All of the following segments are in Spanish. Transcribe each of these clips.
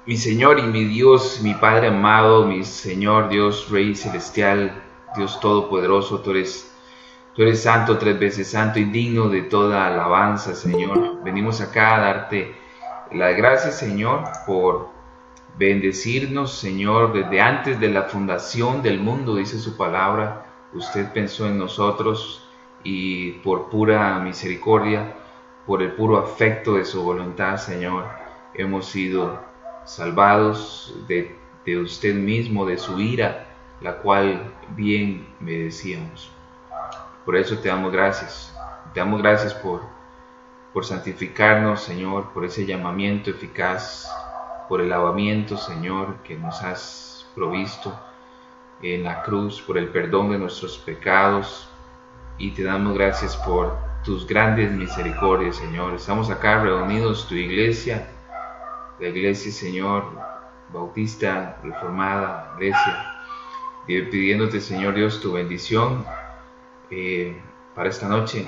Mi Señor y mi Dios, mi Padre amado, mi Señor Dios, Rey celestial, Dios todopoderoso, tú eres santo, tres veces santo y digno de toda alabanza, Señor. Venimos acá a darte las gracias, Señor, por bendecirnos, Señor, desde antes de la fundación del mundo, dice su palabra. Usted pensó en nosotros y por pura misericordia, por el puro afecto de su voluntad, Señor, hemos sido salvados de usted mismo, de su ira, la cual bien merecíamos. Por eso te damos gracias. Te damos gracias por santificarnos, Señor, por ese llamamiento eficaz, por el lavamiento, Señor, que nos has provisto en la cruz, por el perdón de nuestros pecados. Y te damos gracias por tus grandes misericordias, Señor. Estamos acá reunidos, tu iglesia, la iglesia, Señor, bautista, reformada, iglesia, pidiéndote, Señor Dios, tu bendición para esta noche,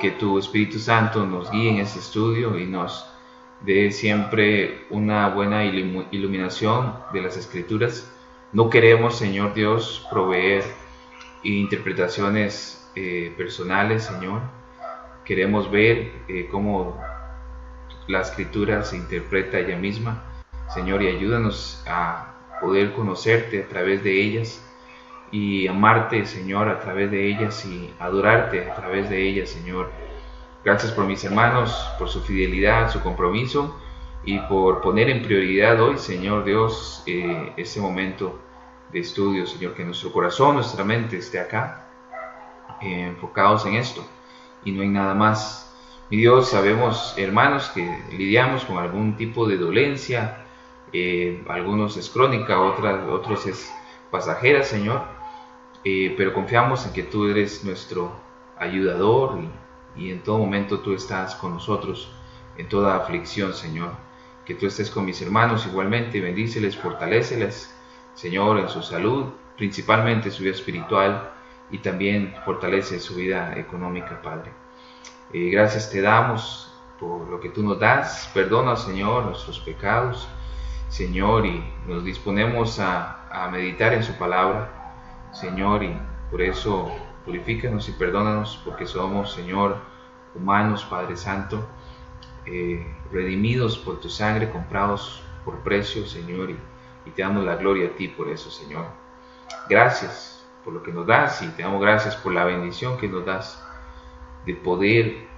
que tu Espíritu Santo nos guíe en este estudio y nos dé siempre una buena iluminación de las Escrituras. No queremos, Señor Dios, proveer interpretaciones personales, Señor. Queremos ver cómo la Escritura se interpreta ella misma, Señor, y ayúdanos a poder conocerte a través de ellas y amarte, Señor, a través de ellas y adorarte a través de ellas, Señor. Gracias por mis hermanos, por su fidelidad, su compromiso y por poner en prioridad hoy, Señor Dios, este momento de estudio, Señor, que nuestro corazón, nuestra mente esté acá, enfocados en esto y no en nada más. Mi Dios, sabemos, hermanos, que lidiamos con algún tipo de dolencia, algunos es crónica, otros es pasajera, Señor, pero confiamos en que tú eres nuestro ayudador y en todo momento tú estás con nosotros en toda aflicción, Señor. Que tú estés con mis hermanos igualmente, bendíceles, fortaléceles, Señor, en su salud, principalmente su vida espiritual, y también fortalece su vida económica, Padre. Gracias te damos por lo que tú nos das. Perdona, Señor, nuestros pecados, Señor, y nos disponemos a meditar en su palabra, Señor, y por eso purifícanos y perdónanos, porque somos, Señor, humanos, Padre Santo, redimidos por tu sangre, comprados por precio, Señor, y te damos la gloria a ti por eso, Señor. Gracias por lo que nos das y te damos gracias por la bendición que nos das de poder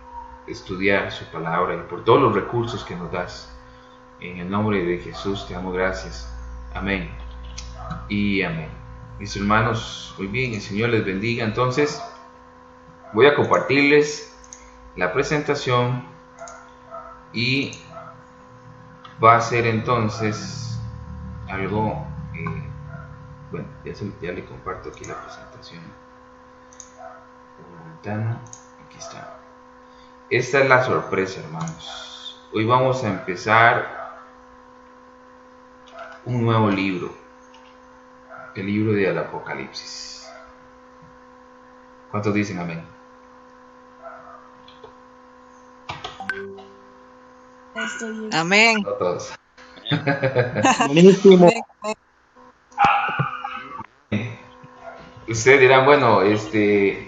estudiar su palabra y por todos los recursos que nos das. En el nombre de Jesús te damos gracias. Amén y amén. Mis hermanos, muy bien, el Señor les bendiga. Entonces, voy a compartirles la presentación y va a ser entonces algo, bueno, ya le comparto aquí la presentación. Aquí está. Esta es la sorpresa, hermanos. Hoy vamos a empezar un nuevo libro, el libro del Apocalipsis. ¿Cuántos dicen amén? Amén. No todos. Buenísimo. Ustedes dirán, bueno,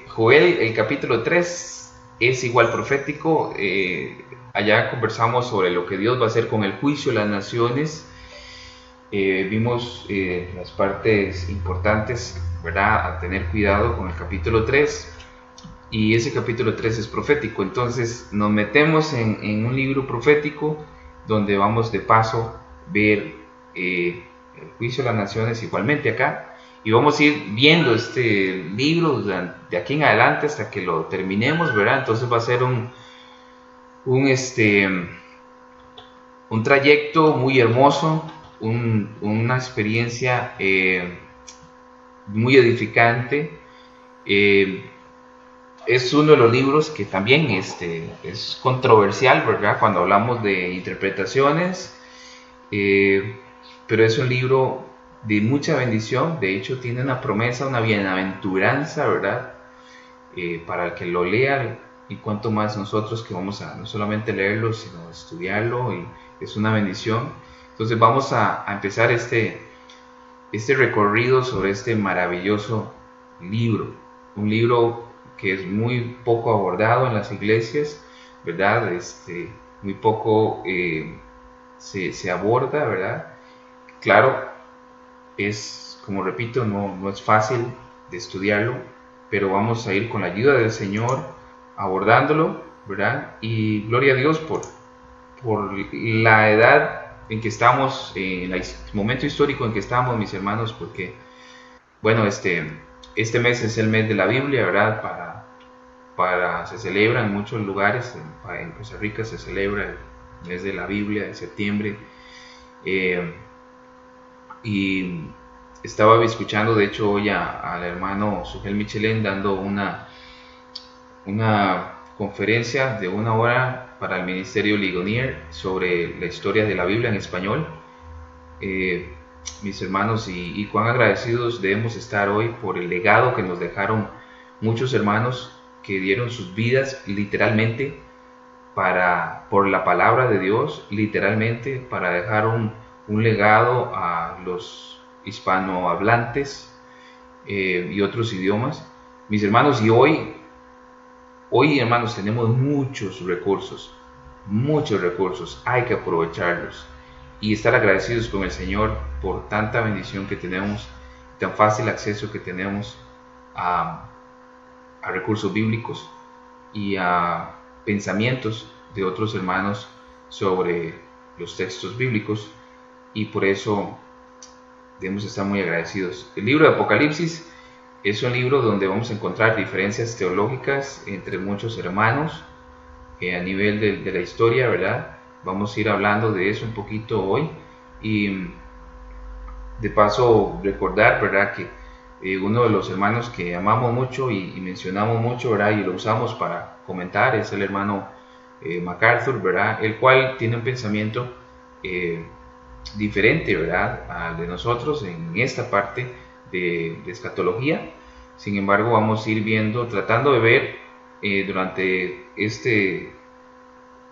Joel, el capítulo 3 es igual profético. Allá conversamos sobre lo que Dios va a hacer con el juicio de las naciones. Vimos las partes importantes, ¿verdad? A tener cuidado con el capítulo 3. Y ese capítulo 3 es profético. Entonces nos metemos en un libro profético donde vamos de paso a ver el juicio de las naciones igualmente acá. Y vamos a ir viendo este libro de aquí en adelante hasta que lo terminemos, ¿verdad? Entonces va a ser un trayecto muy hermoso, una experiencia muy edificante. Es uno de los libros que también es controversial, ¿verdad? Cuando hablamos de interpretaciones, pero es un libro de mucha bendición. De hecho tiene una promesa, una bienaventuranza, ¿verdad? Para el que lo lea, y cuanto más nosotros que vamos a no solamente leerlo sino estudiarlo, y es una bendición. Entonces vamos a empezar este recorrido sobre este maravilloso libro, un libro que es muy poco abordado en las iglesias, ¿verdad? Muy poco se aborda, ¿verdad? Claro, es, como repito, no es fácil de estudiarlo, pero vamos a ir con la ayuda del Señor abordándolo, ¿verdad? Y gloria a Dios por la edad en que estamos, en el momento histórico en que estamos, mis hermanos, porque, bueno, este mes es el mes de la Biblia, ¿verdad? Se celebra en muchos lugares, en Costa Rica se celebra el mes de la Biblia, de septiembre, y estaba escuchando, de hecho, hoy al hermano Sugel Michelén dando una conferencia de 1 hora para el Ministerio Ligonier sobre la historia de la Biblia en español. Mis hermanos, y cuán agradecidos debemos estar hoy por el legado que nos dejaron muchos hermanos que dieron sus vidas literalmente por la palabra de Dios, literalmente para dejar un legado a los hispanohablantes y otros idiomas. Mis hermanos, y hoy, hermanos, tenemos muchos recursos, hay que aprovecharlos y estar agradecidos con el Señor por tanta bendición que tenemos, tan fácil acceso que tenemos a recursos bíblicos y a pensamientos de otros hermanos sobre los textos bíblicos, y por eso debemos estar muy agradecidos. El libro de Apocalipsis es un libro donde vamos a encontrar diferencias teológicas entre muchos hermanos a nivel de la historia, ¿verdad? Vamos a ir hablando de eso un poquito hoy, y de paso recordar, ¿verdad?, que uno de los hermanos que amamos mucho y mencionamos mucho, ¿verdad?, y lo usamos para comentar, es el hermano MacArthur, ¿verdad?, el cual tiene un pensamiento diferente, ¿verdad?, al de nosotros en esta parte de escatología. Sin embargo, vamos a ir viendo, tratando de ver durante este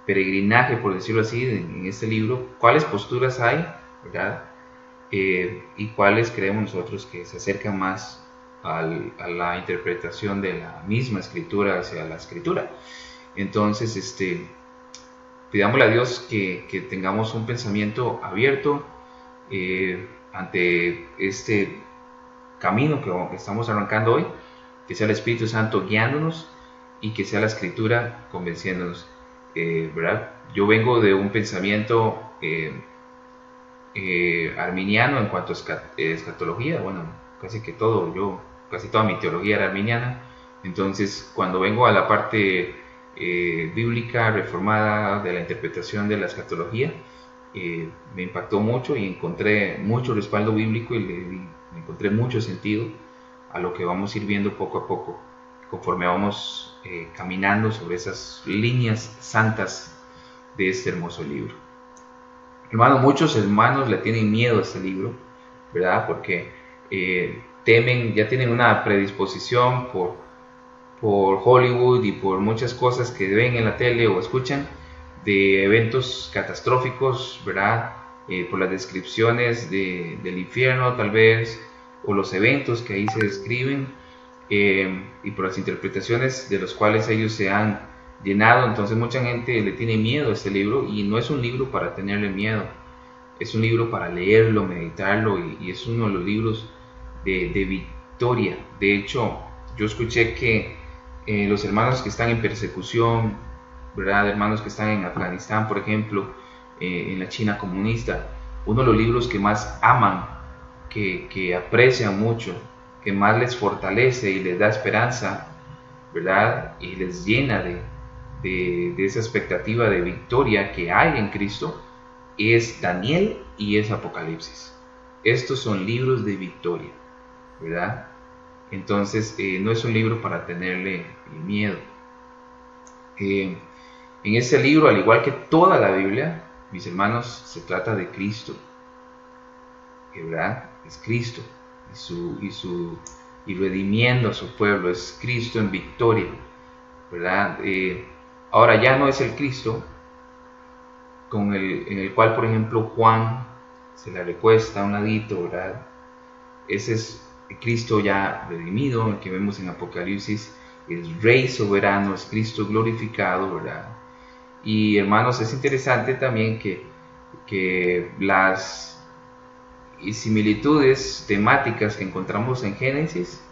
peregrinaje, por decirlo así, en este libro, cuáles posturas hay, ¿verdad?, y cuáles creemos nosotros que se acercan más a la interpretación de la misma escritura hacia la escritura. Entonces, pidámosle a Dios que tengamos un pensamiento abierto ante este camino que estamos arrancando hoy, que sea el Espíritu Santo guiándonos y que sea la escritura convenciéndonos, ¿verdad? Yo vengo de un pensamiento arminiano en cuanto a escatología. Bueno, casi toda mi teología era arminiana. Entonces, cuando vengo a la parte bíblica reformada de la interpretación de la escatología, me impactó mucho y encontré mucho respaldo bíblico y le encontré mucho sentido a lo que vamos a ir viendo poco a poco conforme vamos caminando sobre esas líneas santas de este hermoso libro. Hermanos, muchos hermanos le tienen miedo a este libro, ¿verdad?, porque temen, ya tienen una predisposición por Hollywood y por muchas cosas que ven en la tele o escuchan de eventos catastróficos, ¿verdad?, por las descripciones del infierno tal vez, o los eventos que ahí se describen, y por las interpretaciones de los cuales ellos se han llenado. Entonces mucha gente le tiene miedo a este libro, y no es un libro para tenerle miedo, es un libro para leerlo, meditarlo, y es uno de los libros de victoria. De hecho, yo escuché que los hermanos que están en persecución, ¿verdad?, hermanos que están en Afganistán, por ejemplo, en la China comunista, uno de los libros que más aman, que aprecian mucho, que más les fortalece y les da esperanza, ¿verdad?, y les llena de esa expectativa de victoria que hay en Cristo, es Daniel y es Apocalipsis. Estos son libros de victoria, ¿verdad? Entonces, no es un libro para tenerle miedo. En este libro, al igual que toda la Biblia, mis hermanos, se trata de Cristo, ¿verdad? Es Cristo y redimiendo a su pueblo, es Cristo en victoria, ¿verdad? Ahora ya no es el Cristo en el cual, por ejemplo, Juan se le recuesta a un ladito, ¿verdad? Ese es Cristo ya redimido, el que vemos en Apocalipsis, es Rey soberano, es Cristo glorificado, ¿verdad? Y hermanos, es interesante también que las similitudes temáticas que encontramos en Génesis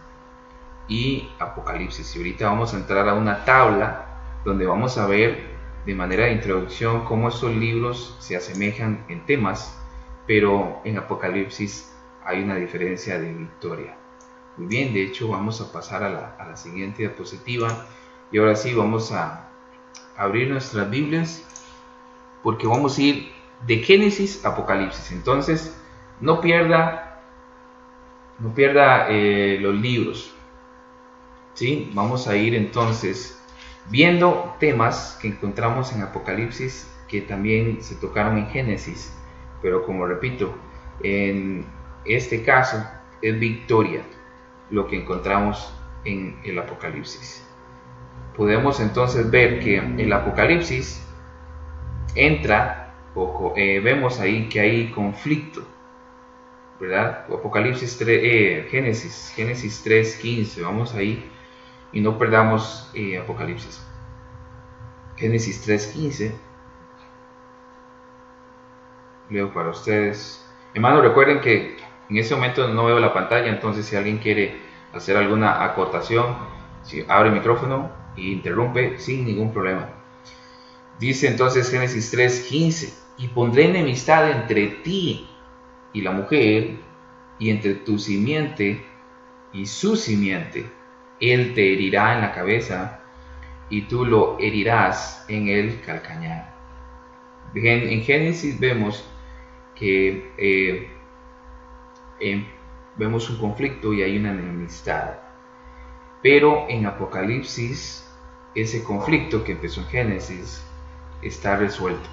y Apocalipsis. Y ahorita vamos a entrar a una tabla donde vamos a ver de manera de introducción cómo estos libros se asemejan en temas, pero en Apocalipsis hay una diferencia de victoria. Muy bien, de hecho vamos a pasar a la siguiente diapositiva y ahora sí vamos a abrir nuestras Biblias porque vamos a ir de Génesis a Apocalipsis. Entonces no pierda los libros, ¿sí? Vamos a ir entonces viendo temas que encontramos en Apocalipsis que también se tocaron en Génesis, pero como repito, en este caso es victoria lo que encontramos en el Apocalipsis. Podemos entonces ver que el Apocalipsis entra, vemos ahí que hay conflicto, ¿verdad? Apocalipsis 3, Génesis 3:15, vamos ahí y no perdamos Apocalipsis. Génesis 3:15, leo para ustedes. Hermanos, recuerden que en este momento no veo la pantalla, entonces si alguien quiere hacer alguna acotación, si abre el micrófono e interrumpe sin ningún problema. Dice entonces Génesis 3:15, y pondré enemistad entre ti y la mujer, y entre tu simiente y su simiente. Él te herirá en la cabeza, y tú lo herirás en el calcañar. En Génesis vemos que vemos un conflicto y hay una enemistad. Pero en Apocalipsis, ese conflicto que empezó en Génesis está resuelto.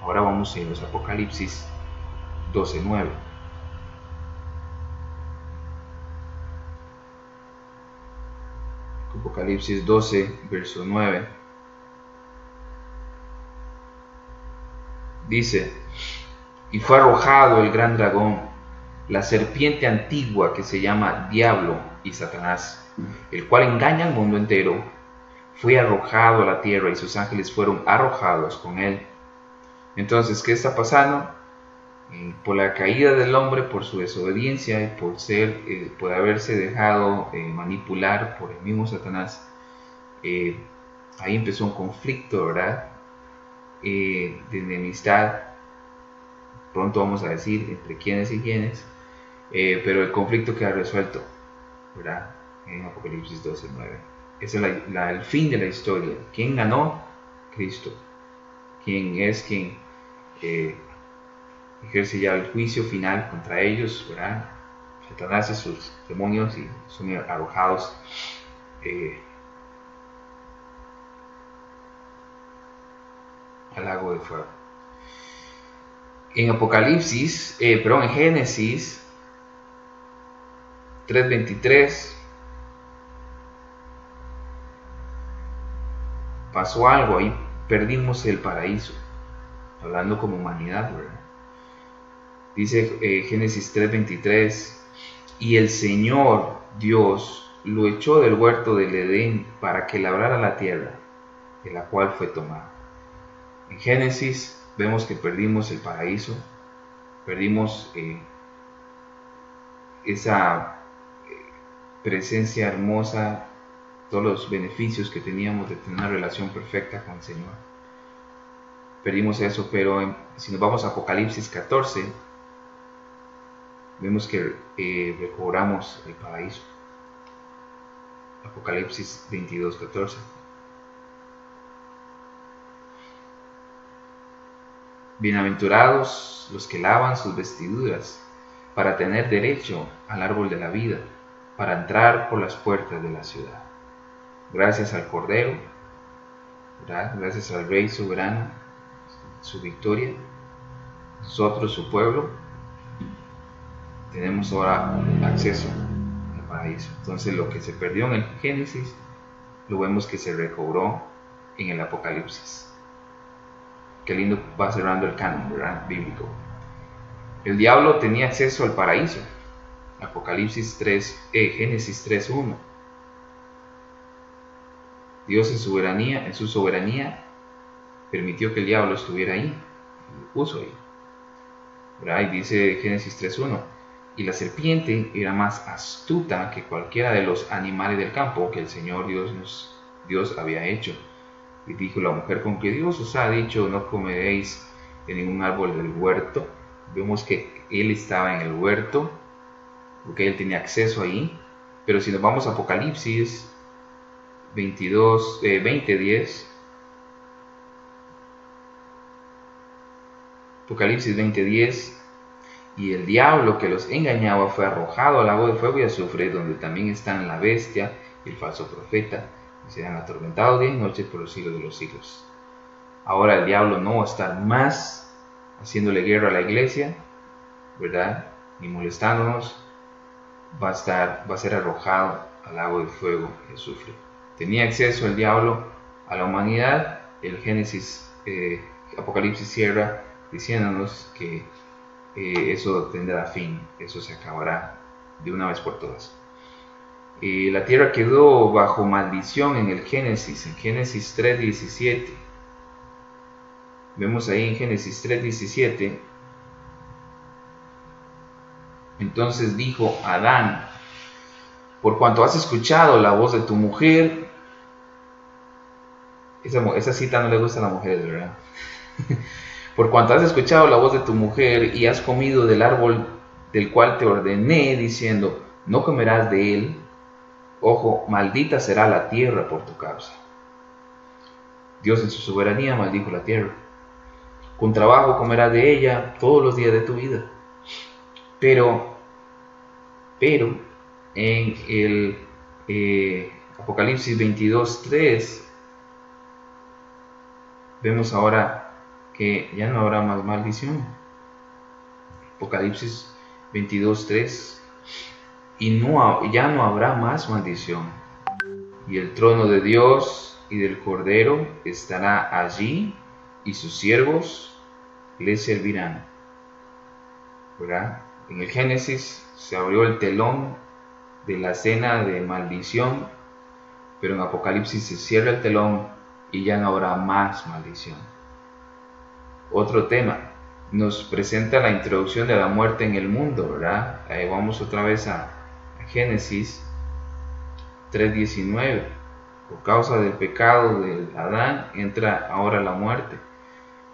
Ahora vamos a ir a Apocalipsis 12:9. Apocalipsis 12, verso 9. Dice, y fue arrojado el gran dragón, la serpiente antigua que se llama Diablo y Satanás, el cual engaña al mundo entero. Fue arrojado a la tierra y sus ángeles fueron arrojados con él. Entonces, ¿qué está pasando? Por la caída del hombre, por su desobediencia y por haberse dejado manipular por el mismo Satanás, ahí empezó un conflicto, ¿verdad? De enemistad, pronto vamos a decir entre quiénes y quiénes, pero el conflicto queda resuelto, ¿verdad? En Apocalipsis 12:9. Ese es el fin de la historia. ¿Quién ganó? Cristo. ¿Quién ejerce ya el juicio final contra ellos, ¿verdad? Satanás y sus demonios, y son arrojados al lago de fuego. En en Génesis 3:23 pasó algo ahí, perdimos el paraíso, hablando como humanidad, ¿verdad? Dice Génesis 3:23, y el Señor Dios lo echó del huerto del Edén para que labrara la tierra, de la cual fue tomado. En Génesis vemos que perdimos el paraíso, perdimos esa presencia hermosa, todos los beneficios que teníamos de tener una relación perfecta con el Señor. Perdimos eso, pero si nos vamos a Apocalipsis 14, vemos que recobramos el paraíso. Apocalipsis 22:14. Bienaventurados los que lavan sus vestiduras para tener derecho al árbol de la vida, para entrar por las puertas de la ciudad. Gracias al Cordero, ¿verdad? Gracias al Rey soberano, su victoria, nosotros, su pueblo, tenemos ahora acceso al paraíso. Entonces lo que se perdió en el Génesis, lo vemos que se recobró en el Apocalipsis. Qué lindo va cerrando el canon, ¿verdad? Bíblico. El diablo tenía acceso al paraíso. Génesis 3:1. Dios en su soberanía, permitió que el diablo estuviera ahí, lo puso ahí. ¿Verdad? Y dice Génesis 3:1, y la serpiente era más astuta que cualquiera de los animales del campo que el Señor Dios había hecho. Y dijo la mujer, con que Dios os ha dicho, no comeréis de ningún árbol del huerto. Vemos que él estaba en el huerto, porque él tenía acceso ahí. Pero si nos vamos a Apocalipsis 20:10, Apocalipsis 20:10, y el diablo que los engañaba fue arrojado al lago de fuego y azufre, donde también están la bestia y el falso profeta, y serán atormentados día y noche por los siglos de los siglos. Ahora el diablo no va a estar más haciéndole guerra a la iglesia, ¿verdad? Ni molestándonos. Va a ser arrojado al lago de fuego y azufre. Tenía acceso el diablo a la humanidad. El Apocalipsis cierra diciéndonos que eso tendrá fin, eso se acabará de una vez por todas. La tierra quedó bajo maldición en Génesis 3:17. Vemos ahí en Génesis 3:17. Entonces dijo Adán, por cuanto has escuchado la voz de tu mujer. Esa cita no le gusta a las mujeres, ¿verdad? Por cuanto has escuchado la voz de tu mujer y has comido del árbol del cual te ordené, diciendo, no comerás de él, ojo, maldita será la tierra por tu causa. Dios en su soberanía maldijo la tierra. Con trabajo comerás de ella todos los días de tu vida. Pero en el Apocalipsis 22:3 vemos ahora que ya no habrá más maldición. Apocalipsis 22:3, y ya no habrá más maldición, y el trono de Dios y del Cordero estará allí, y sus siervos le servirán. ¿Verdad? En el Génesis se abrió el telón de la cena de maldición, pero en Apocalipsis se cierra el telón y ya no habrá más maldición. Otro tema, nos presenta la introducción de la muerte en el mundo, ¿verdad? Ahí vamos otra vez a Génesis 3:19. Por causa del pecado de Adán entra ahora la muerte.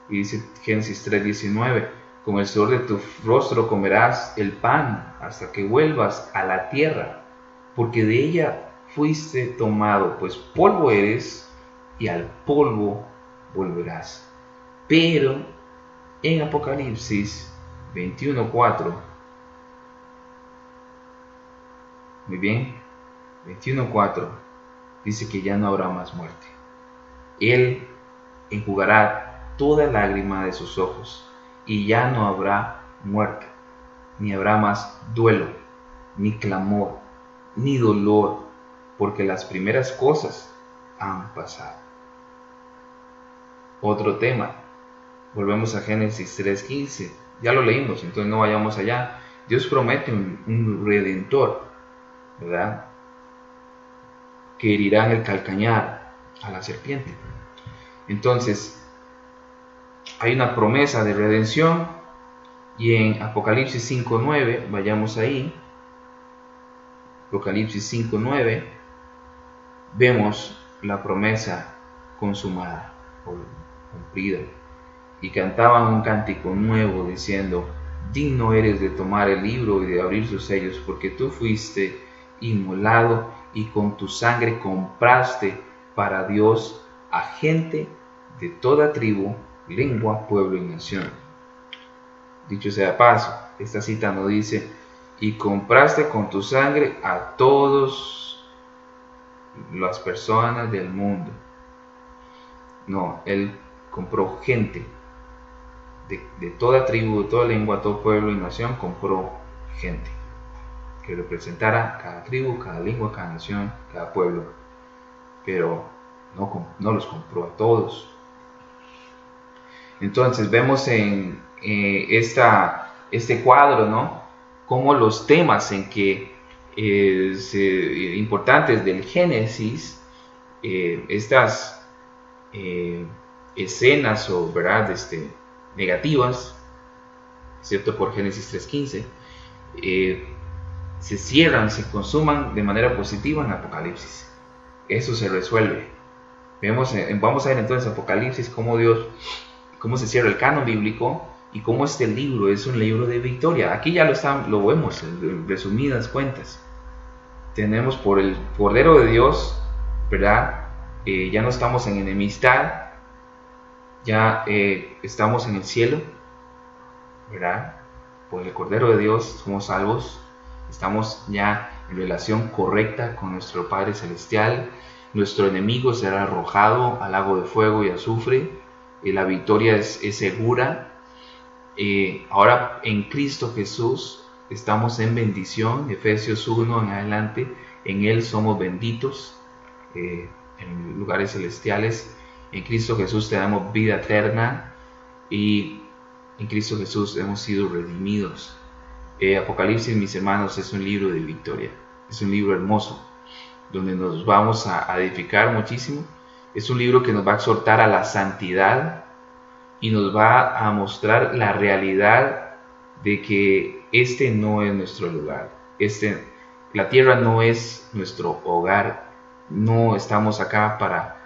Y dice Génesis 3:19, con el sudor de tu rostro comerás el pan hasta que vuelvas a la tierra, porque de ella fuiste tomado, pues polvo eres y al polvo volverás. Pero en Apocalipsis 21:4, muy bien, 21:4 dice que ya no habrá más muerte. Él enjugará toda lágrima de sus ojos y ya no habrá muerte, ni habrá más duelo, ni clamor, ni dolor, porque las primeras cosas han pasado. Otro tema, volvemos a Génesis 3:15, ya lo leímos, entonces no vayamos allá. Dios promete un redentor, ¿verdad? Que herirá en el calcañar a la serpiente. Entonces, hay una promesa de redención, y en Apocalipsis 5:9, vayamos ahí, Apocalipsis 5:9, vemos la promesa consumada o cumplida. Y cantaban un cántico nuevo diciendo, digno eres de tomar el libro y de abrir sus sellos, porque tú fuiste inmolado y con tu sangre compraste para Dios a gente de toda tribu, lengua, pueblo y nación. Dicho sea de paso, esta cita no dice, y compraste con tu sangre a todas las personas del mundo. No, él compró gente de toda tribu, de toda lengua, todo pueblo y nación. Compró gente que representara cada tribu, cada lengua, cada nación, cada pueblo, pero no los compró a todos. Entonces vemos en esta este cuadro, ¿no? Cómo los temas en que importantes del Génesis, estas escenas o verdad negativas, excepto por Génesis 3:15, se cierran, se consuman de manera positiva en Apocalipsis. Eso se resuelve. Vamos a ver entonces Apocalipsis cómo se cierra el canon bíblico y cómo este libro es un libro de victoria. Aquí ya lo vemos en resumidas cuentas. Tenemos por el Cordero de Dios, ¿verdad? Ya no estamos en enemistad, ya estamos en el cielo, ¿verdad? Por el Cordero de Dios somos salvos, estamos ya en relación correcta con nuestro Padre Celestial. Nuestro enemigo será arrojado al lago de fuego y azufre. La victoria es segura. Ahora en Cristo Jesús estamos en bendición. Efesios 1 en adelante, en Él somos benditos en lugares celestiales. En Cristo Jesús tenemos vida eterna y en Cristo Jesús hemos sido redimidos. Apocalipsis, mis hermanos, es un libro de victoria. Es un libro hermoso, donde nos vamos a edificar muchísimo. Es un libro que nos va a exhortar a la santidad y nos va a mostrar la realidad de que este no es nuestro lugar. La tierra no es nuestro hogar. No estamos acá para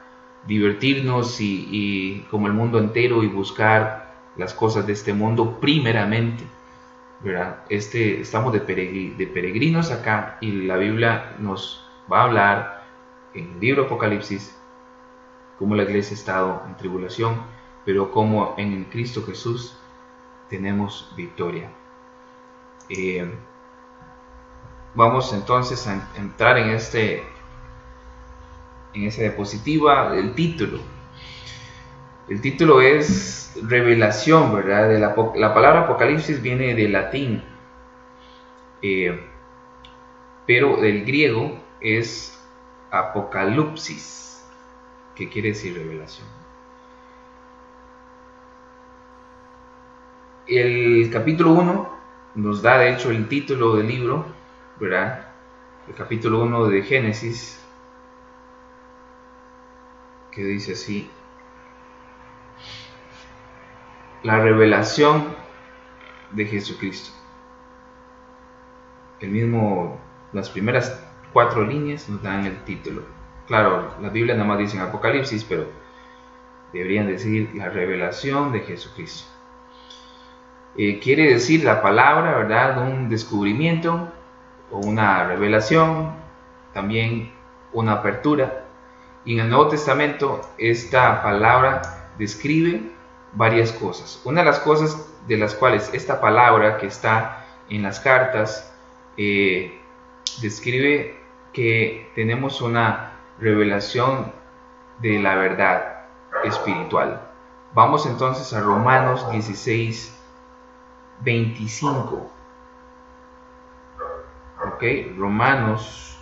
divertirnos y como el mundo entero y buscar las cosas de este mundo primeramente, ¿verdad? Estamos de peregrinos acá y la Biblia nos va a hablar en el libro Apocalipsis cómo la iglesia ha estado en tribulación, pero cómo en Cristo Jesús tenemos victoria. Vamos entonces a entrar en esta diapositiva. El título es revelación, ¿verdad? La palabra Apocalipsis viene del latín, pero del griego es apocalipsis, que quiere decir revelación. El capítulo 1 nos da de hecho el título del libro, ¿verdad? El capítulo 1 de Génesis, que dice así: la revelación de Jesucristo. Las primeras 4 líneas nos dan el título. Claro, la Biblia nada más dice Apocalipsis, pero deberían decir la revelación de Jesucristo. Quiere decir la palabra, ¿verdad? Un descubrimiento o una revelación, también una apertura. Y en el Nuevo Testamento esta palabra describe varias cosas. Una de las cosas de las cuales esta palabra que está en las cartas describe que tenemos una revelación de la verdad espiritual. Vamos entonces a Romanos 16:25. Ok, Romanos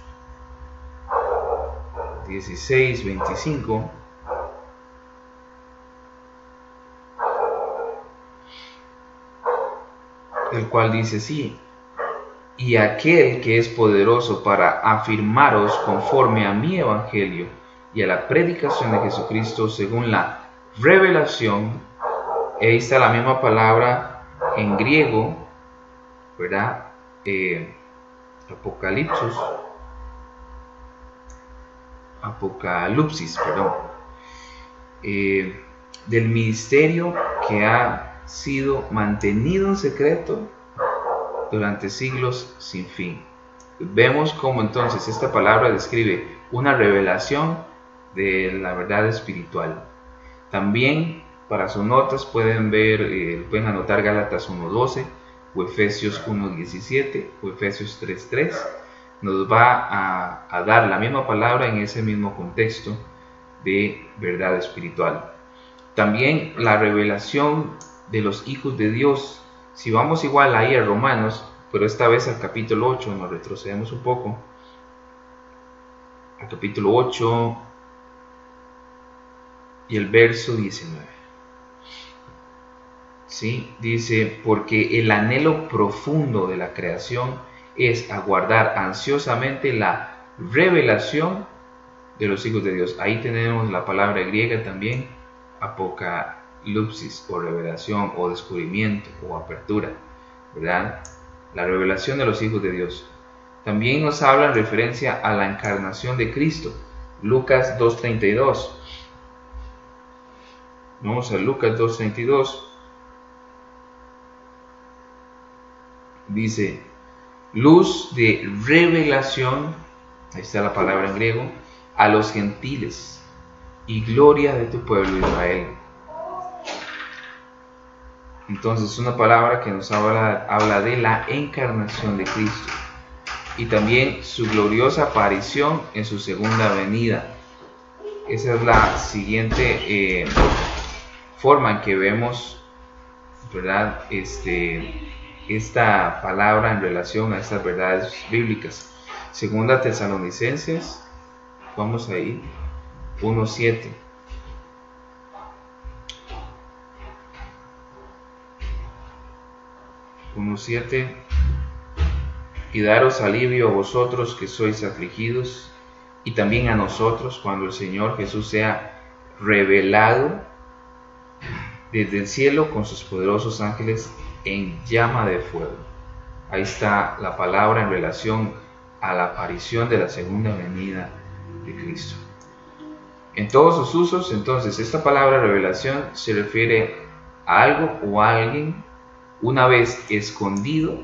16:25. El cual dice así: y aquel que es poderoso para afirmaros conforme a mi evangelio y a la predicación de Jesucristo según la revelación. Ahí está la misma palabra en griego, ¿verdad? Apocalipsis, perdón. Del ministerio que ha sido mantenido en secreto durante siglos sin fin. Vemos cómo entonces esta palabra describe una revelación de la verdad espiritual. También para sus notas pueden anotar Gálatas 1:12 o Efesios 1:17 o Efesios 3:3. Nos va a dar la misma palabra en ese mismo contexto de verdad espiritual. También la revelación de los hijos de Dios. Si vamos igual ahí a Romanos, pero esta vez al capítulo 8, nos retrocedemos un poco. Al capítulo 8 y el verso 19. ¿sí? Dice, porque el anhelo profundo de la creación es aguardar ansiosamente la revelación de los hijos de Dios. Ahí tenemos la palabra griega también, apocalipsis, o revelación, o descubrimiento, o apertura, ¿verdad? La revelación de los hijos de Dios. También nos habla en referencia a la encarnación de Cristo. Lucas 2:32. Vamos a Lucas 2:32. Dice, luz de revelación, ahí está la palabra en griego, a los gentiles y gloria de tu pueblo Israel. Entonces, una palabra que nos habla de la encarnación de Cristo y también su gloriosa aparición en su segunda venida. Esa es la siguiente forma en que vemos, ¿verdad? Esta palabra en relación a estas verdades bíblicas. Segunda Tesalonicenses, vamos a ir, 1:7. 1:7. Y daros alivio a vosotros que sois afligidos, y también a nosotros cuando el Señor Jesús sea revelado desde el cielo con sus poderosos ángeles en llama de fuego. Ahí está la palabra en relación a la aparición de la segunda venida de Cristo. En todos sus usos, entonces, esta palabra revelación se refiere a algo o a alguien una vez escondido,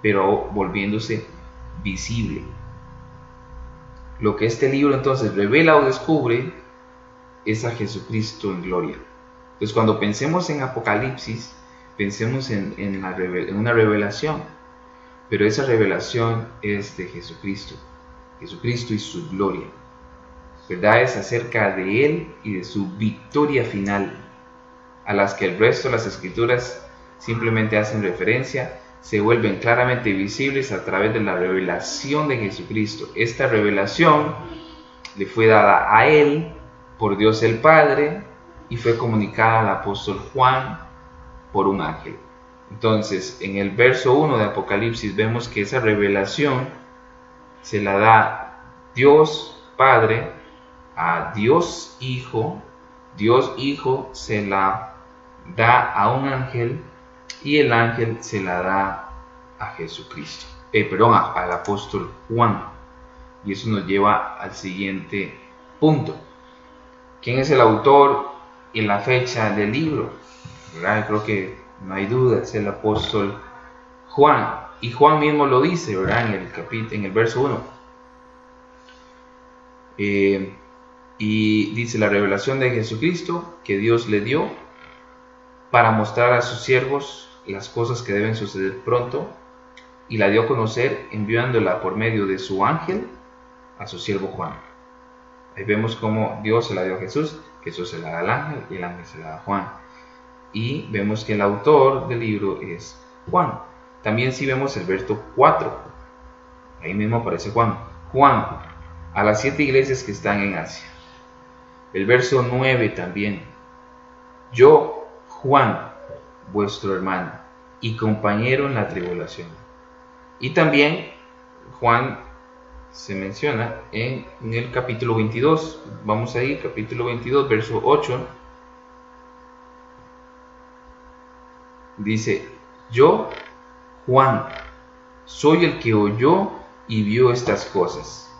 pero volviéndose visible. Lo que este libro entonces revela o descubre es a Jesucristo en gloria. Entonces, cuando pensemos en Apocalipsis, pensemos en una revelación, pero esa revelación es de Jesucristo, Jesucristo y su gloria. Verdades acerca de Él y de su victoria final, a las que el resto de las Escrituras simplemente hacen referencia, se vuelven claramente visibles a través de la revelación de Jesucristo. Esta revelación le fue dada a Él por Dios el Padre y fue comunicada al apóstol Juan por un ángel. Entonces, en el verso 1 de Apocalipsis vemos que esa revelación se la da Dios Padre a Dios Hijo. Dios Hijo se la da a un ángel y el ángel se la da a Jesucristo, al apóstol Juan. Y eso nos lleva al siguiente punto. ¿Quién es el autor y la fecha del libro? ¿Verdad? Creo que no hay duda, es el apóstol Juan. Y Juan mismo lo dice, ¿verdad? En el verso 1. Y dice, la revelación de Jesucristo que Dios le dio para mostrar a sus siervos las cosas que deben suceder pronto, y la dio a conocer enviándola por medio de su ángel a su siervo Juan. Ahí vemos cómo Dios se la dio a Jesús, Jesús se la da al ángel y el ángel se la da a Juan. Y vemos que el autor del libro es Juan. También si vemos el verso 4, ahí mismo aparece Juan. Juan, a las 7 iglesias que están en Asia. El verso 9 también. Yo, Juan, vuestro hermano y compañero en la tribulación. Y también Juan se menciona en el capítulo 22. Vamos a ir, capítulo 22, verso 8. Dice, yo, Juan, soy el que oyó y vio estas cosas.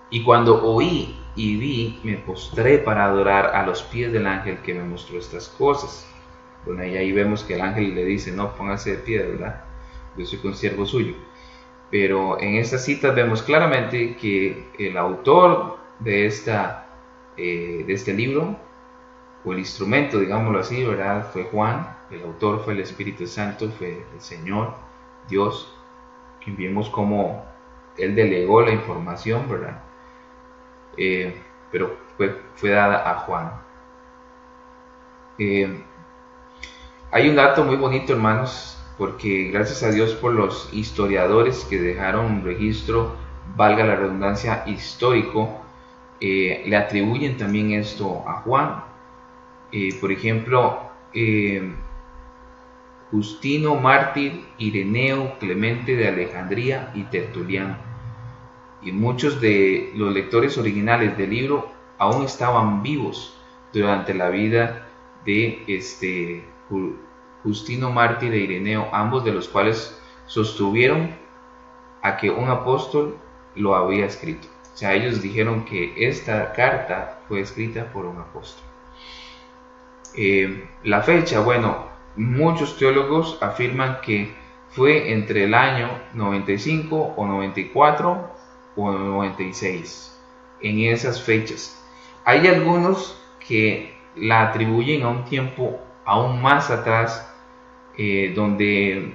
Y cuando oí y vi, me postré para adorar a los pies del ángel que me mostró estas cosas. Bueno, y ahí vemos que el ángel le dice, no, póngase de pie, ¿verdad? Yo soy consiervo suyo. Pero en estas citas vemos claramente que el autor de este libro, o el instrumento, digámoslo así, ¿verdad?, fue Juan. El autor fue el Espíritu Santo, fue el Señor, Dios, quien vimos cómo Él delegó la información, ¿verdad? Pero fue dada a Juan. Hay un dato muy bonito, hermanos, porque gracias a Dios por los historiadores que dejaron un registro, valga la redundancia, histórico, le atribuyen también esto a Juan. Por ejemplo, Justino mártir, Ireneo, Clemente de Alejandría y Tertuliano. Y muchos de los lectores originales del libro aún estaban vivos durante la vida de Justino mártir e Ireneo, ambos de los cuales sostuvieron a que un apóstol lo había escrito. O sea, ellos dijeron que esta carta fue escrita por un apóstol. La fecha, bueno, muchos teólogos afirman que fue entre el año 95 o 94 o 96, en esas fechas. Hay algunos que la atribuyen a un tiempo aún más atrás, donde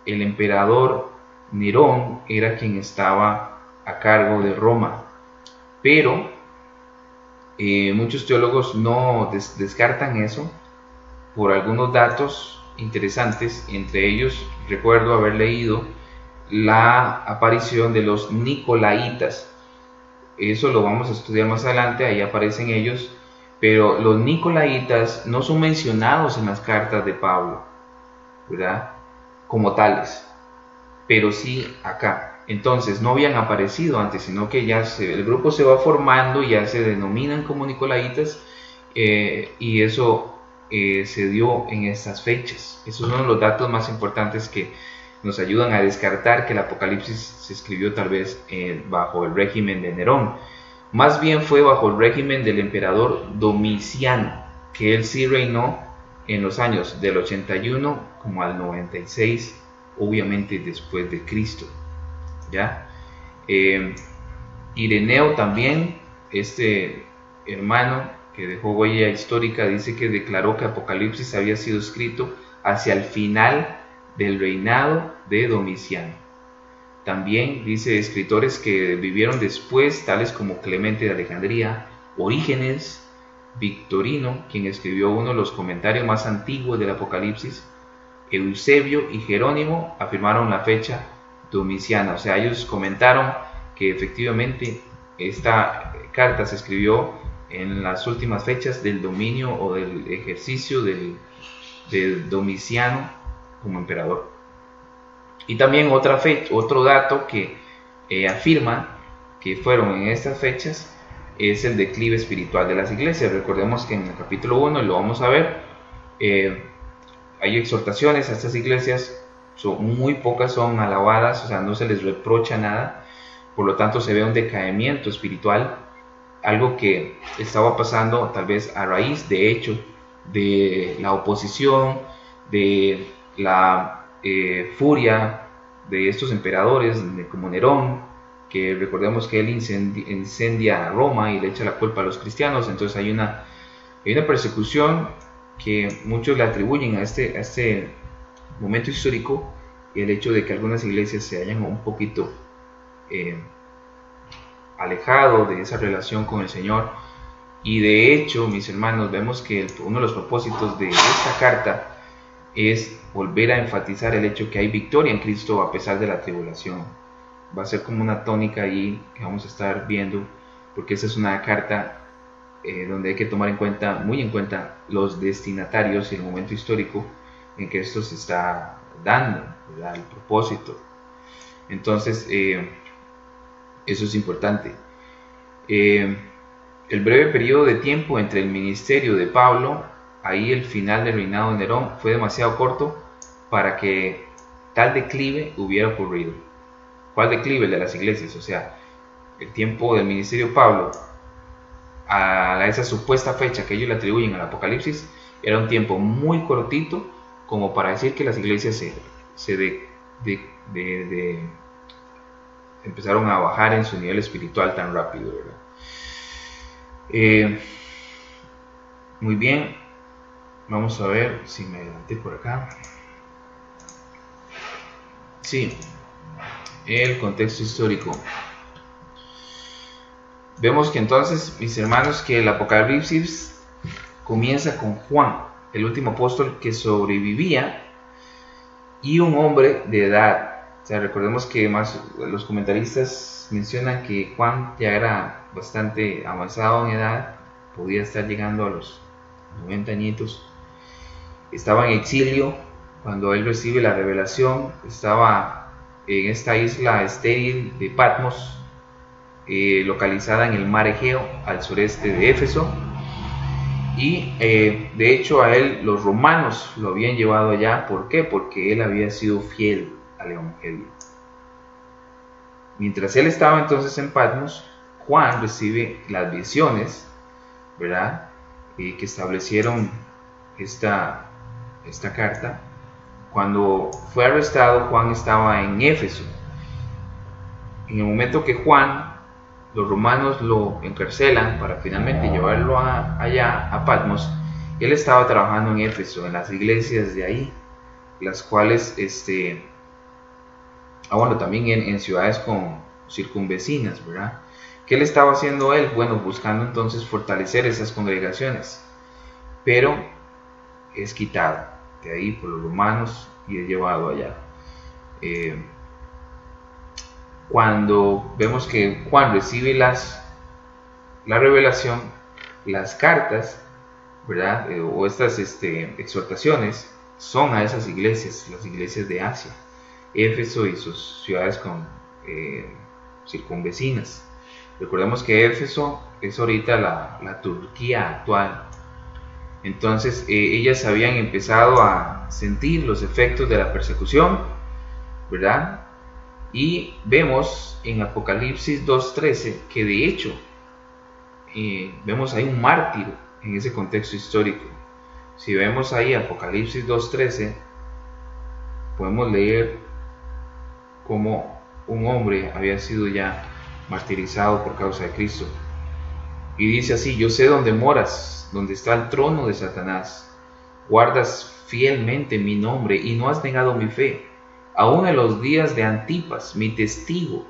el emperador Nerón era quien estaba a cargo de Roma, pero muchos teólogos no descartan eso por algunos datos interesantes. Entre ellos recuerdo haber leído la aparición de los Nicolaitas. Eso lo vamos a estudiar más adelante, ahí aparecen ellos, pero los Nicolaitas no son mencionados en las cartas de Pablo, ¿verdad?, como tales, pero sí acá. Entonces no habían aparecido antes, sino que ya el grupo se va formando, ya se denominan como Nicolaitas, y eso se dio en estas fechas. Esos son los datos más importantes que nos ayudan a descartar que el Apocalipsis se escribió tal vez bajo el régimen de Nerón. Más bien fue bajo el régimen del emperador Domiciano, que él sí reinó en los años del 81 como al 96, obviamente después de Cristo, ¿ya? Ireneo también, este hermano que dejó huella histórica, dice que declaró que Apocalipsis había sido escrito hacia el final del reinado de Domiciano. También dice escritores que vivieron después, tales como Clemente de Alejandría, Orígenes, Victorino, quien escribió uno de los comentarios más antiguos del Apocalipsis, Eusebio y Jerónimo afirmaron la fecha domiciana. O sea, ellos comentaron que efectivamente esta carta se escribió en las últimas fechas del dominio o del ejercicio de Domiciano como emperador. Y también otro dato que afirma que fueron en estas fechas es el declive espiritual de las iglesias. Recordemos que en el capítulo 1, lo vamos a ver, hay exhortaciones a estas iglesias, muy pocas son alabadas, o sea, no se les reprocha nada, por lo tanto se ve un decaimiento espiritual, algo que estaba pasando tal vez a raíz, de hecho, de la oposición, de la furia de estos emperadores como Nerón, que recordemos que él incendia a Roma y le echa la culpa a los cristianos. Entonces hay una persecución que muchos le atribuyen a este momento histórico, y el hecho de que algunas iglesias se hayan un poquito alejado de esa relación con el Señor. Y de hecho, mis hermanos, vemos que uno de los propósitos de esta carta es volver a enfatizar el hecho que hay victoria en Cristo a pesar de la tribulación. Va a ser como una tónica ahí que vamos a estar viendo, porque esa es una carta donde hay que tomar muy en cuenta los destinatarios y el momento histórico en que esto se está dando, ¿verdad?, el propósito. Entonces, eso es importante. El breve periodo de tiempo entre el ministerio de Pablo, ahí el final del reinado de Nerón, fue demasiado corto para que tal declive hubiera ocurrido. ¿Cuál declive? El de las iglesias. O sea, el tiempo del ministerio de Pablo a esa supuesta fecha que ellos le atribuyen al Apocalipsis era un tiempo muy cortito como para decir que las iglesias empezaron a bajar en su nivel espiritual tan rápido, ¿verdad? Muy bien, vamos a ver si me adelanté por acá. Sí, el contexto histórico. Vemos que entonces, mis hermanos, que el Apocalipsis comienza con Juan, el último apóstol que sobrevivía, y un hombre de edad. O sea, recordemos que más los comentaristas mencionan que Juan ya era bastante avanzado en edad, podía estar llegando a los 90 añitos, estaba en exilio, cuando él recibe la revelación, estaba en esta isla estéril de Patmos, localizada en el mar Egeo, al sureste de Éfeso. Y de hecho a él los romanos lo habían llevado allá. ¿Por qué? Porque él había sido fiel al Evangelio. Mientras él estaba entonces en Patmos, Juan recibe las visiones, ¿verdad? Que establecieron esta carta. Cuando fue arrestado, Juan estaba en Éfeso. En el momento que Juan, los romanos lo encarcelan para finalmente llevarlo allá a Patmos, él estaba trabajando en Éfeso, en las iglesias de ahí, las cuales, bueno, también en ciudades con circunvecinas, ¿verdad? ¿Qué le estaba haciendo él? Bueno, buscando entonces fortalecer esas congregaciones, pero es quitado de ahí por los romanos y es llevado allá. Cuando vemos que Juan recibe la revelación, las cartas, ¿verdad? O estas exhortaciones son a esas iglesias, las iglesias de Asia, Éfeso y sus ciudades con circunvecinas. Recordemos que Éfeso es ahorita la Turquía actual. Entonces ellas habían empezado a sentir los efectos de la persecución, ¿verdad? Y vemos en Apocalipsis 2.13 que de hecho vemos ahí un mártir en ese contexto histórico. Si vemos ahí Apocalipsis 2.13, podemos leer cómo un hombre había sido ya martirizado por causa de Cristo. Y dice así: yo sé dónde moras, donde está el trono de Satanás. Guardas fielmente mi nombre y no has negado mi fe. Aún en los días de Antipas, mi testigo,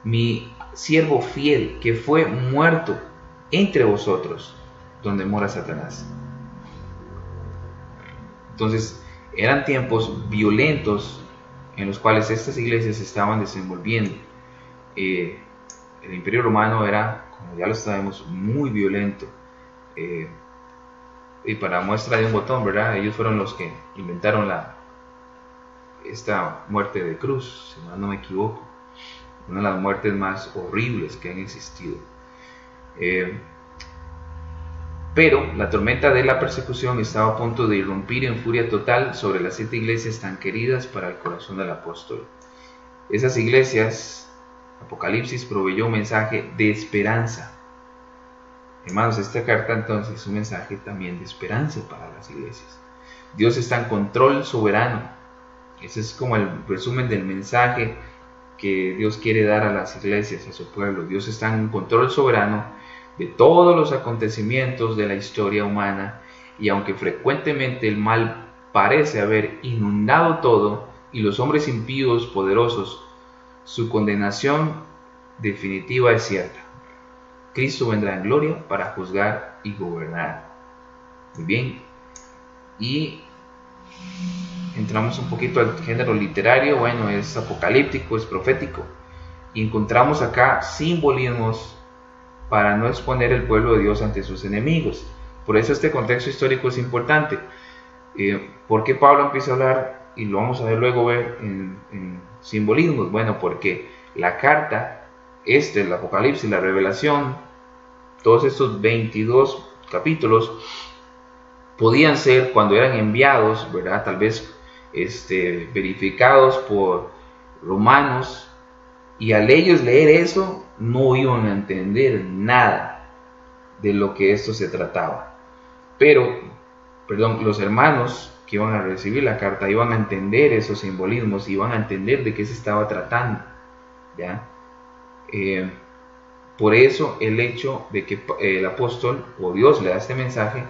mi siervo fiel, que fue muerto entre vosotros, donde mora Satanás. Entonces, eran tiempos violentos en los cuales estas iglesias se estaban desenvolviendo. El Imperio Romano era, como ya lo sabemos, muy violento. Y para muestra de un botón, ¿verdad? Ellos fueron los que inventaron esta muerte de cruz, si no me equivoco, una de las muertes más horribles que han existido. Pero la tormenta de la persecución estaba a punto de irrumpir en furia total sobre las 7 iglesias tan queridas para el corazón del apóstol. Esas iglesias, Apocalipsis proveyó un mensaje de esperanza. Hermanos, esta carta entonces es un mensaje también de esperanza para las iglesias. Dios está en control soberano. Ese es como el resumen del mensaje que Dios quiere dar a las iglesias, a su pueblo. Dios está en control soberano de todos los acontecimientos de la historia humana, y aunque frecuentemente el mal parece haber inundado todo y los hombres impíos poderosos, su condenación definitiva es cierta. Cristo vendrá en gloria para juzgar y gobernar. Muy bien. Y entramos un poquito al género literario. Bueno, es apocalíptico, es profético. Y encontramos acá simbolismos para no exponer el pueblo de Dios ante sus enemigos. Por eso este contexto histórico es importante. ¿Por qué Pablo empieza a hablar? Y lo vamos a ver luego en simbolismos. Bueno, porque la carta, el Apocalipsis, la Revelación, todos estos 22 capítulos podían ser, cuando eran enviados, ¿verdad? Tal vez verificados por romanos, y al ellos leer eso no iban a entender nada de lo que esto se trataba. Pero, los hermanos que iban a recibir la carta iban a entender esos simbolismos, iban a entender de qué se estaba tratando, ¿ya? Por eso el hecho de que el apóstol o Dios le da este mensaje